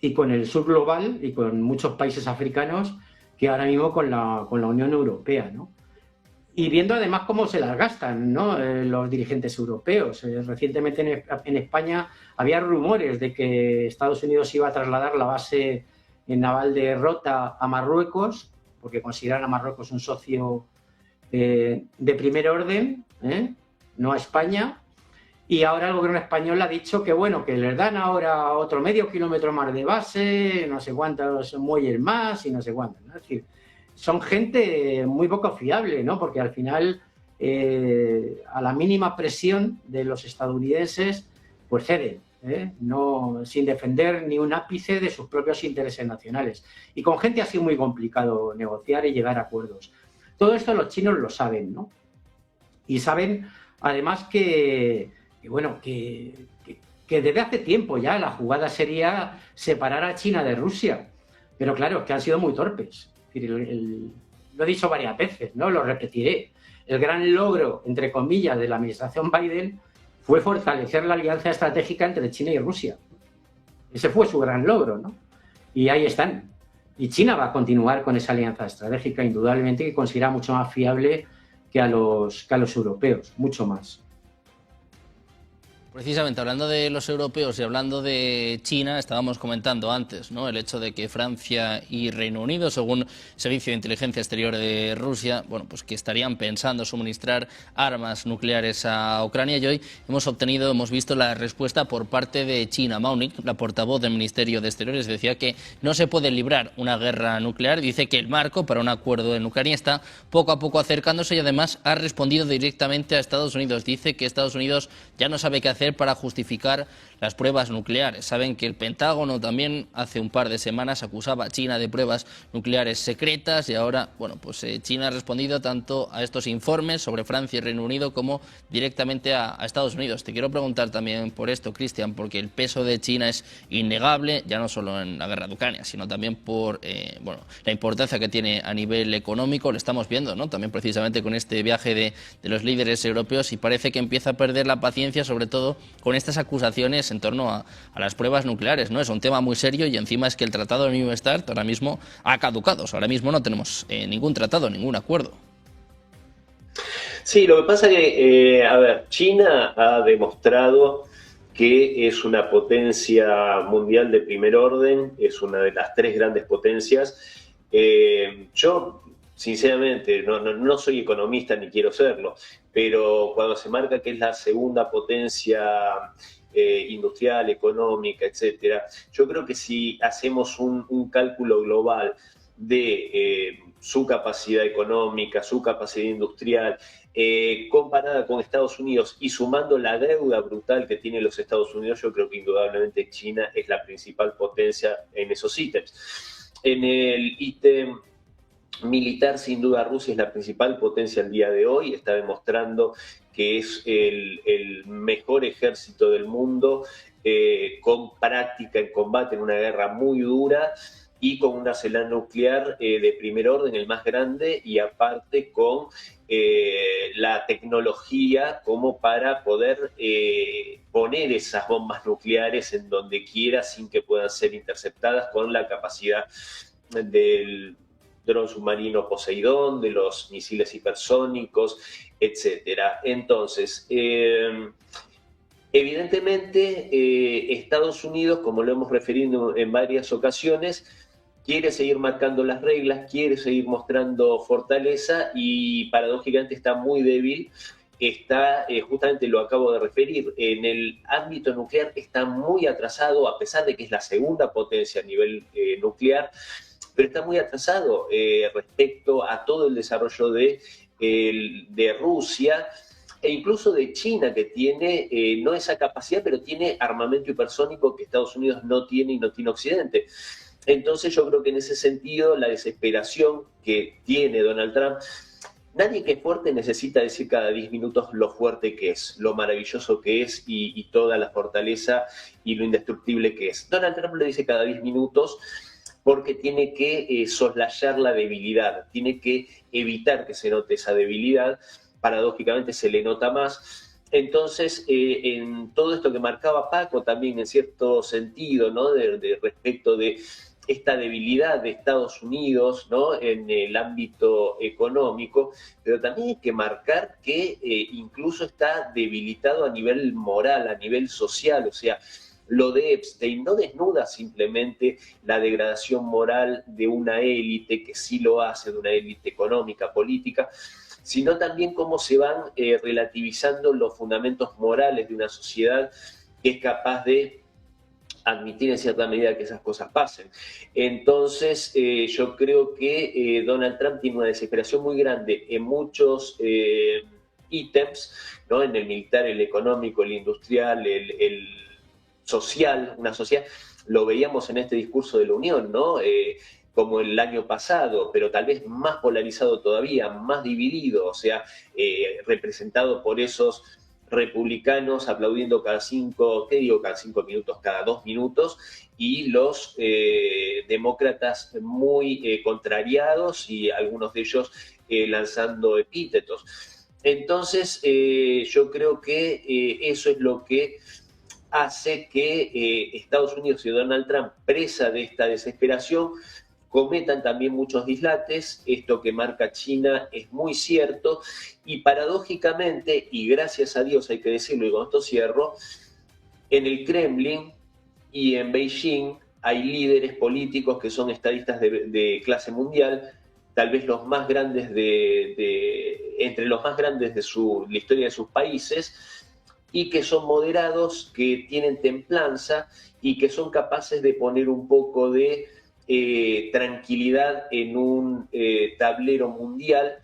y con el sur global y con muchos países africanos que ahora mismo con la Unión Europea, ¿no? Y viendo además cómo se las gastan, ¿no? Los dirigentes europeos. Recientemente en España había rumores de que Estados Unidos iba a trasladar la base naval de Rota a Marruecos, porque consideran a Marruecos un socio de primer orden, no a España. Y ahora el gobierno español ha dicho que, bueno, que les dan ahora otro medio kilómetro más de base, no sé cuántos muelles más y no sé cuántos, ¿no? Es decir, son gente muy poco fiable, ¿no? Porque al final, a la mínima presión de los estadounidenses, pues ceden, no, sin defender ni un ápice de sus propios intereses nacionales. Y con gente ha sido muy complicado negociar y llegar a acuerdos. Todo esto los chinos lo saben, ¿no? Y saben, además, que desde hace tiempo ya la jugada sería separar a China de Rusia. Pero claro, es que han sido muy torpes. Lo he dicho varias veces, ¿no? Lo repetiré. El gran logro, entre comillas, de la administración Biden fue fortalecer la alianza estratégica entre China y Rusia. Ese fue su gran logro, ¿no? Y ahí están. Y China va a continuar con esa alianza estratégica, indudablemente, que considera mucho más fiable que a los europeos, mucho más. Precisamente, hablando de los europeos y hablando de China, estábamos comentando antes, ¿no? El hecho de que Francia y Reino Unido, según el Servicio de Inteligencia Exterior de Rusia, bueno, pues que estarían pensando suministrar armas nucleares a Ucrania, y hoy hemos visto la respuesta por parte de China. Mao Ning, la portavoz del Ministerio de Exteriores, decía que no se puede librar una guerra nuclear. Dice que el marco para un acuerdo en Ucrania está poco a poco acercándose, y además ha respondido directamente a Estados Unidos. Dice que Estados Unidos ya no sabe qué hacer para justificar las pruebas nucleares. Saben que el Pentágono también hace un par de semanas acusaba a China de pruebas nucleares secretas, y ahora, bueno, pues China ha respondido tanto a estos informes sobre Francia y Reino Unido como directamente a Estados Unidos. Te quiero preguntar también por esto, Cristian, porque el peso de China es innegable, ya no solo en la guerra de Ucrania, sino también por la importancia que tiene a nivel económico. Lo estamos viendo, ¿no? También precisamente con este viaje de los líderes europeos, y parece que empieza a perder la paciencia, sobre todo con estas acusaciones en torno a las pruebas nucleares, ¿no? Es un tema muy serio, y encima es que el tratado de New START ahora mismo ha caducado. O sea, ahora mismo no tenemos ningún tratado, ningún acuerdo. Sí, lo que pasa es que, China ha demostrado que es una potencia mundial de primer orden, es una de las tres grandes potencias. Yo, sinceramente, no soy economista ni quiero serlo, pero cuando se marca que es la segunda potencia industrial, económica, etcétera, yo creo que si hacemos un cálculo global de su capacidad económica, su capacidad industrial, comparada con Estados Unidos y sumando la deuda brutal que tienen los Estados Unidos, yo creo que indudablemente China es la principal potencia en esos ítems. En el ítem militar, sin duda, Rusia es la principal potencia al día de hoy, está demostrando que es el mejor ejército del mundo, con práctica en combate en una guerra muy dura. y con un arsenal nuclear de primer orden, el más grande, y aparte con la tecnología como para poder poner esas bombas nucleares en donde quiera sin que puedan ser interceptadas, con la capacidad del dron submarino Poseidón, de los misiles hipersónicos, etcétera. Entonces, evidentemente, Estados Unidos, como lo hemos referido en varias ocasiones, quiere seguir marcando las reglas, quiere seguir mostrando fortaleza y paradójicamente está muy débil. Está, justamente lo acabo de referir, en el ámbito nuclear está muy atrasado, a pesar de que es la segunda potencia a nivel nuclear, pero está muy atrasado respecto a todo el desarrollo de Rusia e incluso de China, que tiene no esa capacidad, pero tiene armamento hipersónico que Estados Unidos no tiene y no tiene Occidente. Entonces yo creo que en ese sentido la desesperación que tiene Donald Trump, nadie que es fuerte necesita decir cada 10 minutos lo fuerte que es, lo maravilloso que es y toda la fortaleza y lo indestructible que es. Donald Trump lo dice cada 10 minutos porque tiene que soslayar la debilidad, tiene que evitar que se note esa debilidad, paradójicamente se le nota más. Entonces, en todo esto que marcaba Paco también en cierto sentido, ¿no? de respecto de esta debilidad de Estados Unidos, ¿no? En el ámbito económico, pero también hay que marcar que incluso está debilitado a nivel moral, a nivel social, o sea, lo de Epstein no desnuda simplemente la degradación moral de una élite, que sí lo hace, de una élite económica, política, sino también cómo se van relativizando los fundamentos morales de una sociedad que es capaz de admitir en cierta medida que esas cosas pasen. Entonces, yo creo que Donald Trump tiene una desesperación muy grande en muchos ítems, ¿no? En el militar, el económico, el industrial, el social, una sociedad. Lo veíamos en este discurso de la Unión, ¿no? Como el año pasado, pero tal vez más polarizado todavía, más dividido, o sea, representado por esos republicanos aplaudiendo cada 5 minutos, cada 2 minutos, y los demócratas muy contrariados y algunos de ellos lanzando epítetos. Entonces, yo creo que eso es lo que hace que Estados Unidos y Donald Trump, presa de esta desesperación, cometan también muchos dislates. Esto que marca China es muy cierto y paradójicamente, y gracias a Dios hay que decirlo y con esto cierro, en el Kremlin y en Beijing hay líderes políticos que son estadistas de clase mundial, tal vez los más grandes entre los más grandes de la historia de sus países, y que son moderados, que tienen templanza y que son capaces de poner un poco de tranquilidad en un tablero mundial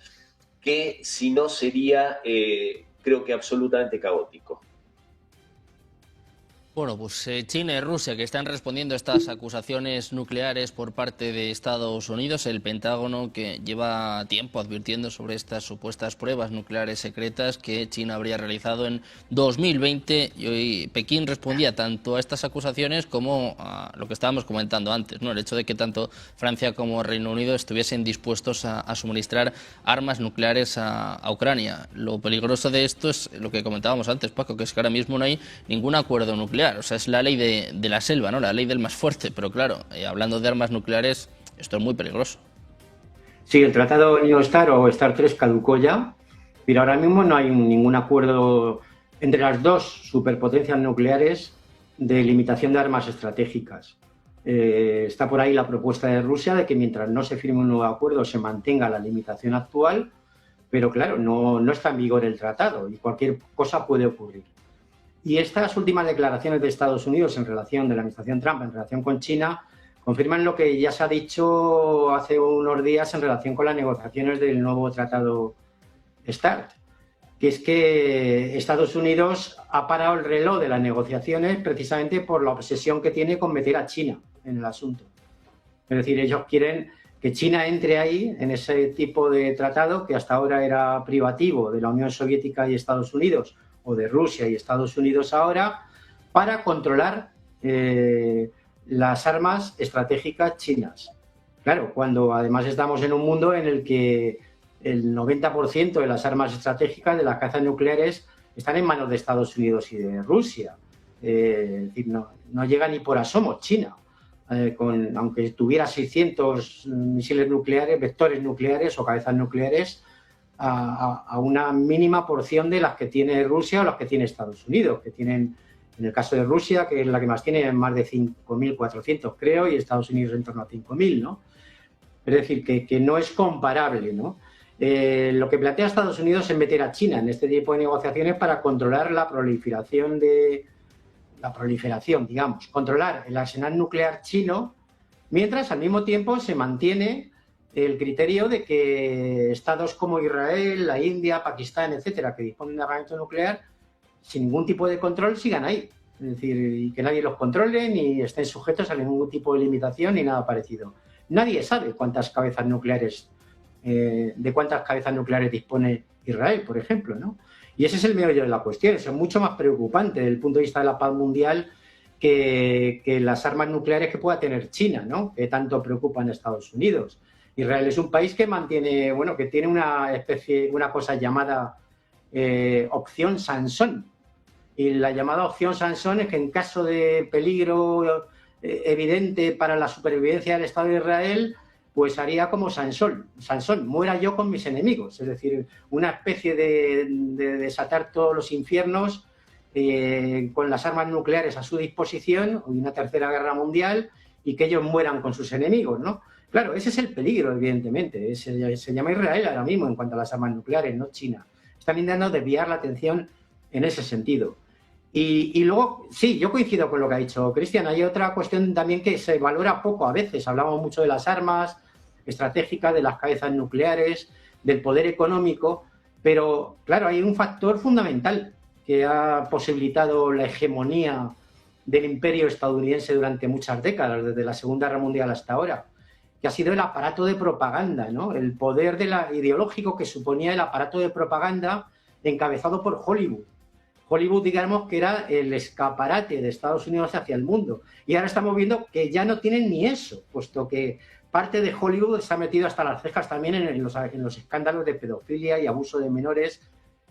que si no sería, creo que absolutamente caótico. Bueno, pues China y Rusia, que están respondiendo a estas acusaciones nucleares por parte de Estados Unidos, el Pentágono, que lleva tiempo advirtiendo sobre estas supuestas pruebas nucleares secretas que China habría realizado en 2020, y hoy Pekín respondía tanto a estas acusaciones como a lo que estábamos comentando antes, ¿no? El hecho de que tanto Francia como Reino Unido estuviesen dispuestos a suministrar armas nucleares a Ucrania. Lo peligroso de esto es lo que comentábamos antes, Paco, que es que ahora mismo no hay ningún acuerdo nuclear. O sea, es la ley de la selva, ¿no? La ley del más fuerte. Pero claro, hablando de armas nucleares, esto es muy peligroso. Sí, el tratado New START o START 3 caducó ya, pero ahora mismo no hay ningún acuerdo entre las dos superpotencias nucleares de limitación de armas estratégicas. Está por ahí la propuesta de Rusia de que mientras no se firme un nuevo acuerdo se mantenga la limitación actual, pero claro, no está en vigor el tratado y cualquier cosa puede ocurrir. Y estas últimas declaraciones de Estados Unidos de la administración Trump en relación con China confirman lo que ya se ha dicho hace unos días en relación con las negociaciones del nuevo tratado START, que es que Estados Unidos ha parado el reloj de las negociaciones precisamente por la obsesión que tiene con meter a China en el asunto. Es decir, ellos quieren que China entre ahí en ese tipo de tratado que hasta ahora era privativo de la Unión Soviética y Estados Unidos, o de Rusia y Estados Unidos ahora, para controlar las armas estratégicas chinas. Claro, cuando además estamos en un mundo en el que el 90% de las armas estratégicas, de las cazas nucleares, están en manos de Estados Unidos y de Rusia. Es decir, no llega ni por asomo China, aunque tuviera 600 misiles nucleares, vectores nucleares o cabezas nucleares, a una mínima porción de las que tiene Rusia o las que tiene Estados Unidos, que tienen, en el caso de Rusia, que es la que más tiene, más de 5.400 creo, y Estados Unidos en torno a 5.000, ¿no? Es decir, que no es comparable, ¿no? Lo que plantea Estados Unidos es meter a China en este tipo de negociaciones para controlar la proliferación, digamos, controlar el arsenal nuclear chino, mientras al mismo tiempo se mantiene el criterio de que estados como Israel, la India, Pakistán, etcétera, que disponen de armamento nuclear, sin ningún tipo de control, sigan ahí. Es decir, y que nadie los controle ni estén sujetos a ningún tipo de limitación ni nada parecido. Nadie sabe cuántas cabezas nucleares, de cuántas cabezas nucleares dispone Israel, por ejemplo, ¿no? Y ese es el meollo de la cuestión. Eso es mucho más preocupante desde el punto de vista de la paz mundial que las armas nucleares que pueda tener China, ¿no? Que tanto preocupan a Estados Unidos. Israel es un país que mantiene, bueno, que tiene una cosa llamada opción Sansón. Y la llamada opción Sansón es que en caso de peligro evidente para la supervivencia del Estado de Israel, pues haría como Sansón, muera yo con mis enemigos. Es decir, una especie de desatar todos los infiernos con las armas nucleares a su disposición, y una tercera guerra mundial, y que ellos mueran con sus enemigos, ¿no? Claro, ese es el peligro, evidentemente. Se llama Israel ahora mismo en cuanto a las armas nucleares, no China. Están intentando desviar la atención en ese sentido. Y luego, sí, yo coincido con lo que ha dicho Cristian. Hay otra cuestión también que se valora poco a veces. Hablamos mucho de las armas estratégicas, de las cabezas nucleares, del poder económico, pero claro, hay un factor fundamental que ha posibilitado la hegemonía del imperio estadounidense durante muchas décadas, desde la Segunda Guerra Mundial hasta ahora, que ha sido el aparato de propaganda, ¿no? El poder ideológico que suponía el aparato de propaganda encabezado por Hollywood. Hollywood, digamos, que era el escaparate de Estados Unidos hacia el mundo. Y ahora estamos viendo que ya no tienen ni eso, puesto que parte de Hollywood se ha metido hasta las cejas también en los escándalos de pedofilia y abuso de menores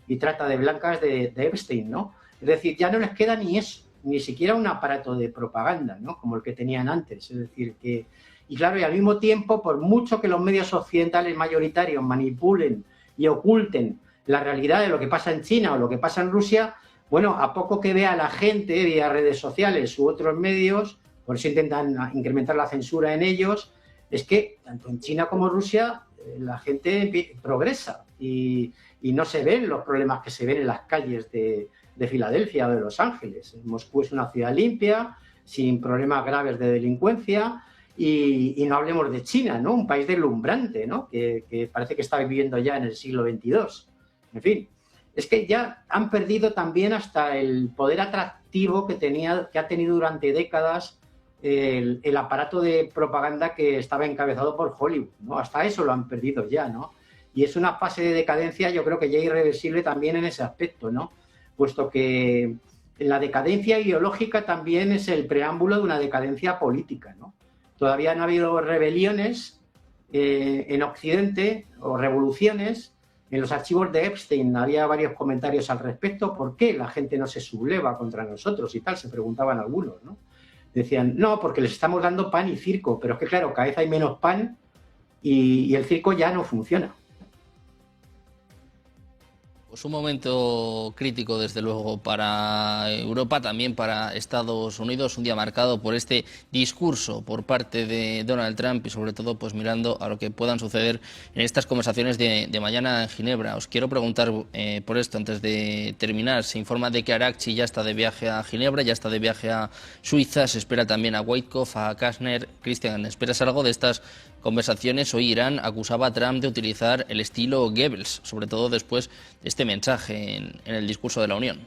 y trata de blancas de Epstein, ¿no? Es decir, ya no les queda ni eso, ni siquiera un aparato de propaganda, ¿no? Como el que tenían antes. Es decir, que... Y claro, y al mismo tiempo, por mucho que los medios occidentales mayoritarios manipulen y oculten la realidad de lo que pasa en China o lo que pasa en Rusia, bueno, a poco que vea la gente vía redes sociales u otros medios, por eso intentan incrementar la censura en ellos, es que tanto en China como en Rusia la gente progresa y no se ven los problemas que se ven en las calles de Filadelfia o de Los Ángeles. Moscú es una ciudad limpia, sin problemas graves de delincuencia, y no hablemos de China, ¿no? Un país deslumbrante, ¿no? Que parece que está viviendo ya en el siglo XXII. En fin, es que ya han perdido también hasta el poder atractivo que ha tenido durante décadas el aparato de propaganda que estaba encabezado por Hollywood, ¿no? Hasta eso lo han perdido ya, ¿no? Y es una fase de decadencia, yo creo que ya irreversible también en ese aspecto, ¿no? Puesto que la decadencia ideológica también es el preámbulo de una decadencia política, ¿no? Todavía no ha habido rebeliones en Occidente o revoluciones. En los archivos de Epstein había varios comentarios al respecto. ¿Por qué la gente no se subleva contra nosotros y tal? Se preguntaban algunos, ¿no? Decían, no, porque les estamos dando pan y circo. Pero es que, claro, cada vez hay menos pan y el circo ya no funciona. Pues un momento crítico, desde luego, para Europa, también para Estados Unidos, un día marcado por este discurso por parte de Donald Trump y, sobre todo, pues mirando a lo que puedan suceder en estas conversaciones de mañana en Ginebra. Os quiero preguntar por esto antes de terminar. Se informa de que Araghchi ya está de viaje a Ginebra, ya está de viaje a Suiza, se espera también a Witkoff, a Kashner. Cristian, ¿esperas algo de estas conversaciones? Hoy Irán acusaba a Trump de utilizar el estilo Goebbels, sobre todo después de este mensaje en el discurso de la Unión.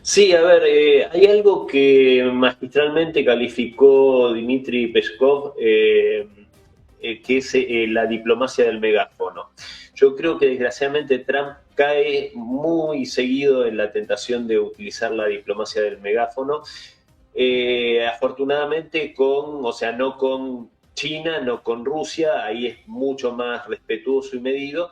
Sí, a ver, hay algo que magistralmente calificó Dmitry Peskov, que es la diplomacia del megáfono. Yo creo que desgraciadamente Trump cae muy seguido en la tentación de utilizar la diplomacia del megáfono, Afortunadamente no con China, no con Rusia, ahí es mucho más respetuoso y medido,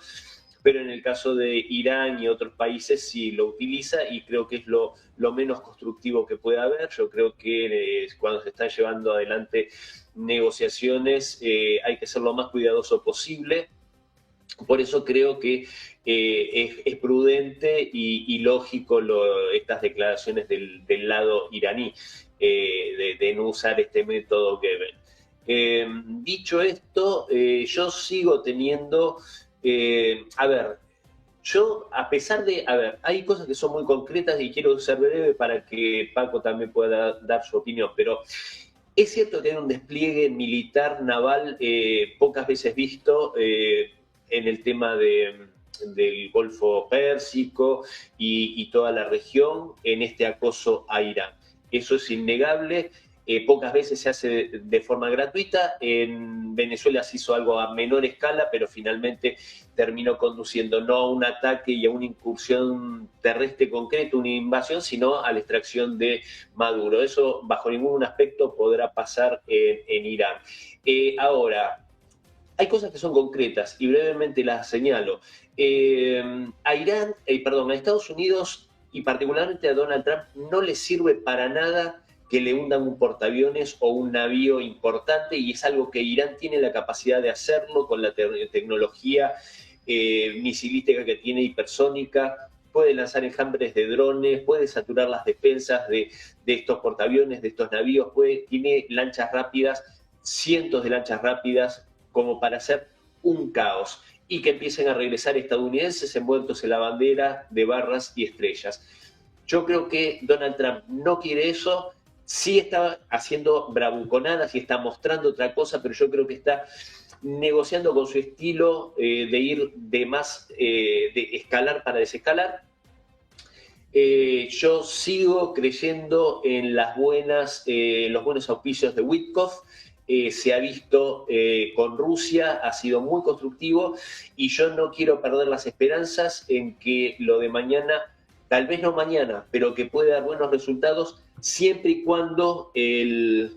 pero en el caso de Irán y otros países sí lo utiliza y creo que es lo menos constructivo que puede haber. Yo creo que cuando se están llevando adelante negociaciones hay que ser lo más cuidadoso posible. Por eso creo que es prudente y lógico estas declaraciones del lado iraní de no usar este método Geben. Dicho esto, yo sigo teniendo... a pesar de... hay cosas que son muy concretas y quiero ser breve para que Paco también pueda dar su opinión, pero es cierto que hay un despliegue militar naval pocas veces visto en el tema del Golfo Pérsico y toda la región en este acoso a Irán. Eso es innegable. Pocas veces se hace de forma gratuita. En Venezuela se hizo algo a menor escala, pero finalmente terminó conduciendo no a un ataque y a una incursión terrestre concreta, una invasión, sino a la extracción de Maduro. Eso bajo ningún aspecto podrá pasar en Irán. Ahora, hay cosas que son concretas y brevemente las señalo. A Estados Unidos y particularmente a Donald Trump no le sirve para nada que le hundan un portaaviones o un navío importante, y es algo que Irán tiene la capacidad de hacerlo con la tecnología misilística que tiene, hipersónica, puede lanzar enjambres de drones, puede saturar las defensas de estos portaaviones, de estos navíos, tiene lanchas rápidas, cientos de lanchas rápidas, como para hacer un caos y que empiecen a regresar estadounidenses envueltos en la bandera de barras y estrellas. Yo creo que Donald Trump no quiere eso. Sí está haciendo bravuconadas y está mostrando otra cosa, pero yo creo que está negociando con su estilo de ir de escalar para desescalar. Yo sigo creyendo en los buenos auspicios de Witkoff. Se ha visto con Rusia, ha sido muy constructivo, y yo no quiero perder las esperanzas en que lo de mañana, tal vez no mañana, pero que puede dar buenos resultados, siempre y cuando el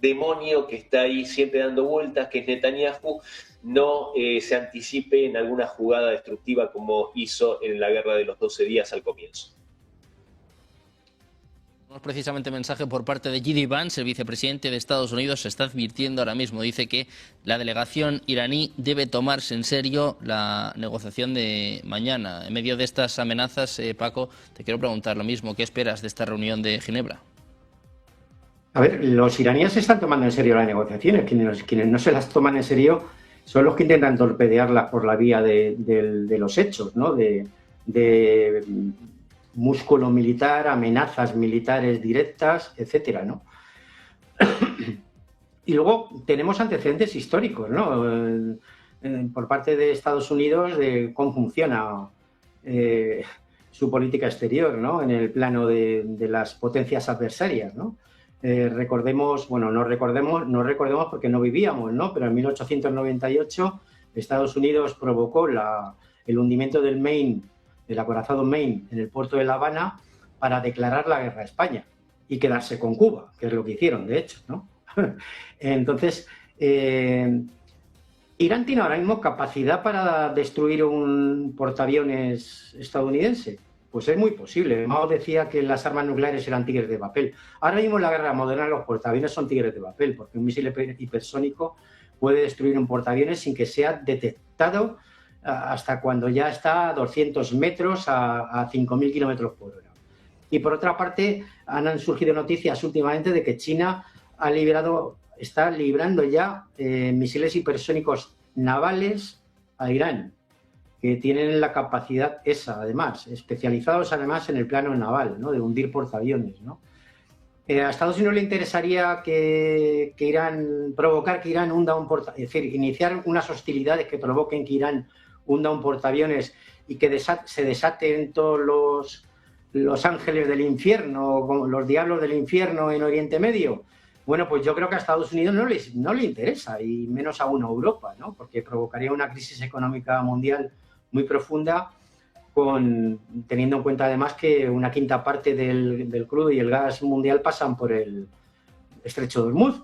demonio que está ahí siempre dando vueltas, que es Netanyahu, no se anticipe en alguna jugada destructiva como hizo en la guerra de los 12 días al comienzo. Precisamente mensaje por parte de J.D. Vance, el vicepresidente de Estados Unidos, se está advirtiendo ahora mismo. Dice que la delegación iraní debe tomarse en serio la negociación de mañana. En medio de estas amenazas, Paco, te quiero preguntar lo mismo. ¿Qué esperas de esta reunión de Ginebra? A ver, los iraníes se están tomando en serio las negociaciones. Quienes no se las toman en serio son los que intentan torpedearlas por la vía de los hechos, ¿no? De músculo militar, amenazas militares directas, etcétera, ¿no? Y luego tenemos antecedentes históricos, ¿no? Por parte de Estados Unidos de cómo funciona su política exterior, ¿no? En el plano de las potencias adversarias, ¿no? Recordemos porque no vivíamos, ¿no? Pero en 1898 Estados Unidos provocó el hundimiento del Maine, del acorazado Maine, en el puerto de La Habana, para declarar la guerra a España y quedarse con Cuba, que es lo que hicieron, de hecho, ¿no? Entonces, ¿Irán tiene ahora mismo capacidad para destruir un portaaviones estadounidense? Pues es muy posible. Mao decía que las armas nucleares eran tigres de papel. Ahora mismo en la guerra moderna los portaaviones son tigres de papel, porque un misil hipersónico puede destruir un portaaviones sin que sea detectado hasta cuando ya está a 200 metros a 5.000 kilómetros por hora. Y por otra parte, han surgido noticias últimamente de que China está librando ya misiles hipersónicos navales a Irán, que tienen la capacidad esa, además, especializados además en el plano naval, ¿no? De hundir portaaviones, ¿no? A Estados Unidos le interesaría provocar que Irán hunda un portaaviones, es decir, iniciar unas hostilidades que provoquen que Irán hunda un portaaviones y que se desaten todos los ángeles del infierno, como los diablos del infierno en Oriente Medio. Bueno, pues yo creo que a Estados Unidos no le interesa, y menos aún a Europa, ¿no? Porque provocaría una crisis económica mundial muy profunda teniendo en cuenta además que una quinta parte del crudo y el gas mundial pasan por el estrecho de Hormuz.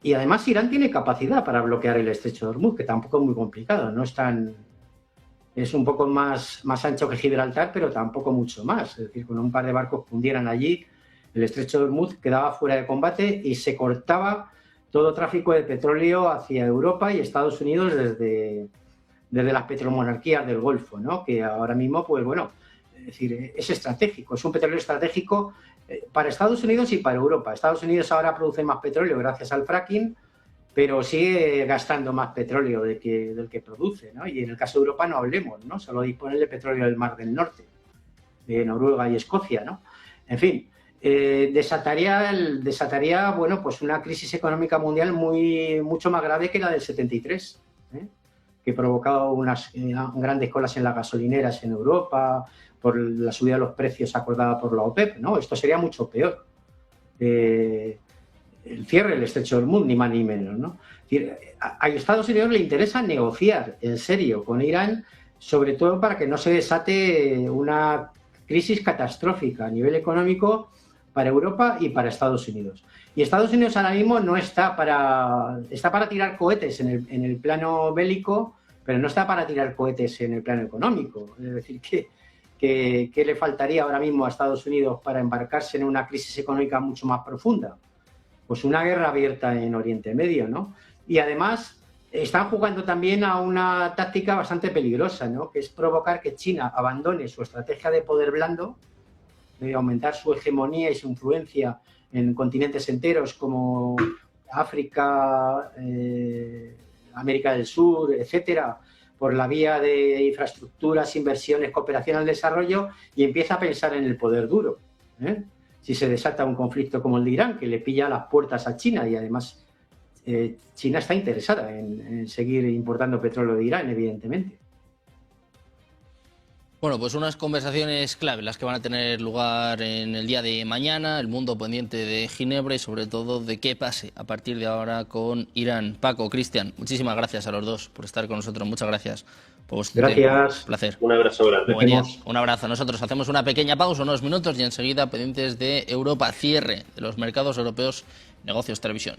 Y además Irán tiene capacidad para bloquear el estrecho de Hormuz, que tampoco es muy complicado, no es tan... Es un poco más ancho que Gibraltar, pero tampoco mucho más. Es decir, con un par de barcos que hundieran allí, el estrecho de Hormuz quedaba fuera de combate y se cortaba todo tráfico de petróleo hacia Europa y Estados Unidos desde las petromonarquías del Golfo, ¿no? Que ahora mismo, pues bueno, es decir, es estratégico, es un petróleo estratégico para Estados Unidos y para Europa. Estados Unidos ahora produce más petróleo gracias al fracking, pero sigue gastando más petróleo del que produce, ¿no? Y en el caso de Europa no hablemos, ¿no? Solo disponen de petróleo del Mar del Norte, de Noruega y Escocia, ¿no? En fin, desataría, bueno, pues una crisis económica mundial mucho más grave que la del 73, que ha provocado unas grandes colas en las gasolineras en Europa por la subida de los precios acordada por la OPEP, ¿no? Esto sería mucho peor. El cierre del estrecho de Hormuz, ni más ni menos, ¿no? Es decir, a Estados Unidos le interesa negociar en serio con Irán, sobre todo para que no se desate una crisis catastrófica a nivel económico para Europa y para Estados Unidos. Y Estados Unidos ahora mismo no está para tirar cohetes en el plano bélico, pero no está para tirar cohetes en el plano económico. Es decir, ¿qué le faltaría ahora mismo a Estados Unidos para embarcarse en una crisis económica mucho más profunda? Pues una guerra abierta en Oriente Medio, ¿no? Y además están jugando también a una táctica bastante peligrosa, ¿no? Que es provocar que China abandone su estrategia de poder blando, de aumentar su hegemonía y su influencia en continentes enteros como África, América del Sur, etcétera, por la vía de infraestructuras, inversiones, cooperación al desarrollo, y empieza a pensar en el poder duro, si se desata un conflicto como el de Irán, que le pilla las puertas a China, y además China está interesada en seguir importando petróleo de Irán, evidentemente. Bueno, pues unas conversaciones clave las que van a tener lugar en el día de mañana, el mundo pendiente de Ginebra y sobre todo de qué pase a partir de ahora con Irán. Paco, Cristian, muchísimas gracias a los dos por estar con nosotros. Muchas gracias por vuestro tiempo. Un placer. Un abrazo grande. Un abrazo. Nosotros hacemos una pequeña pausa, unos minutos, y enseguida pendientes de Europa, cierre de los mercados europeos, negocios, televisión.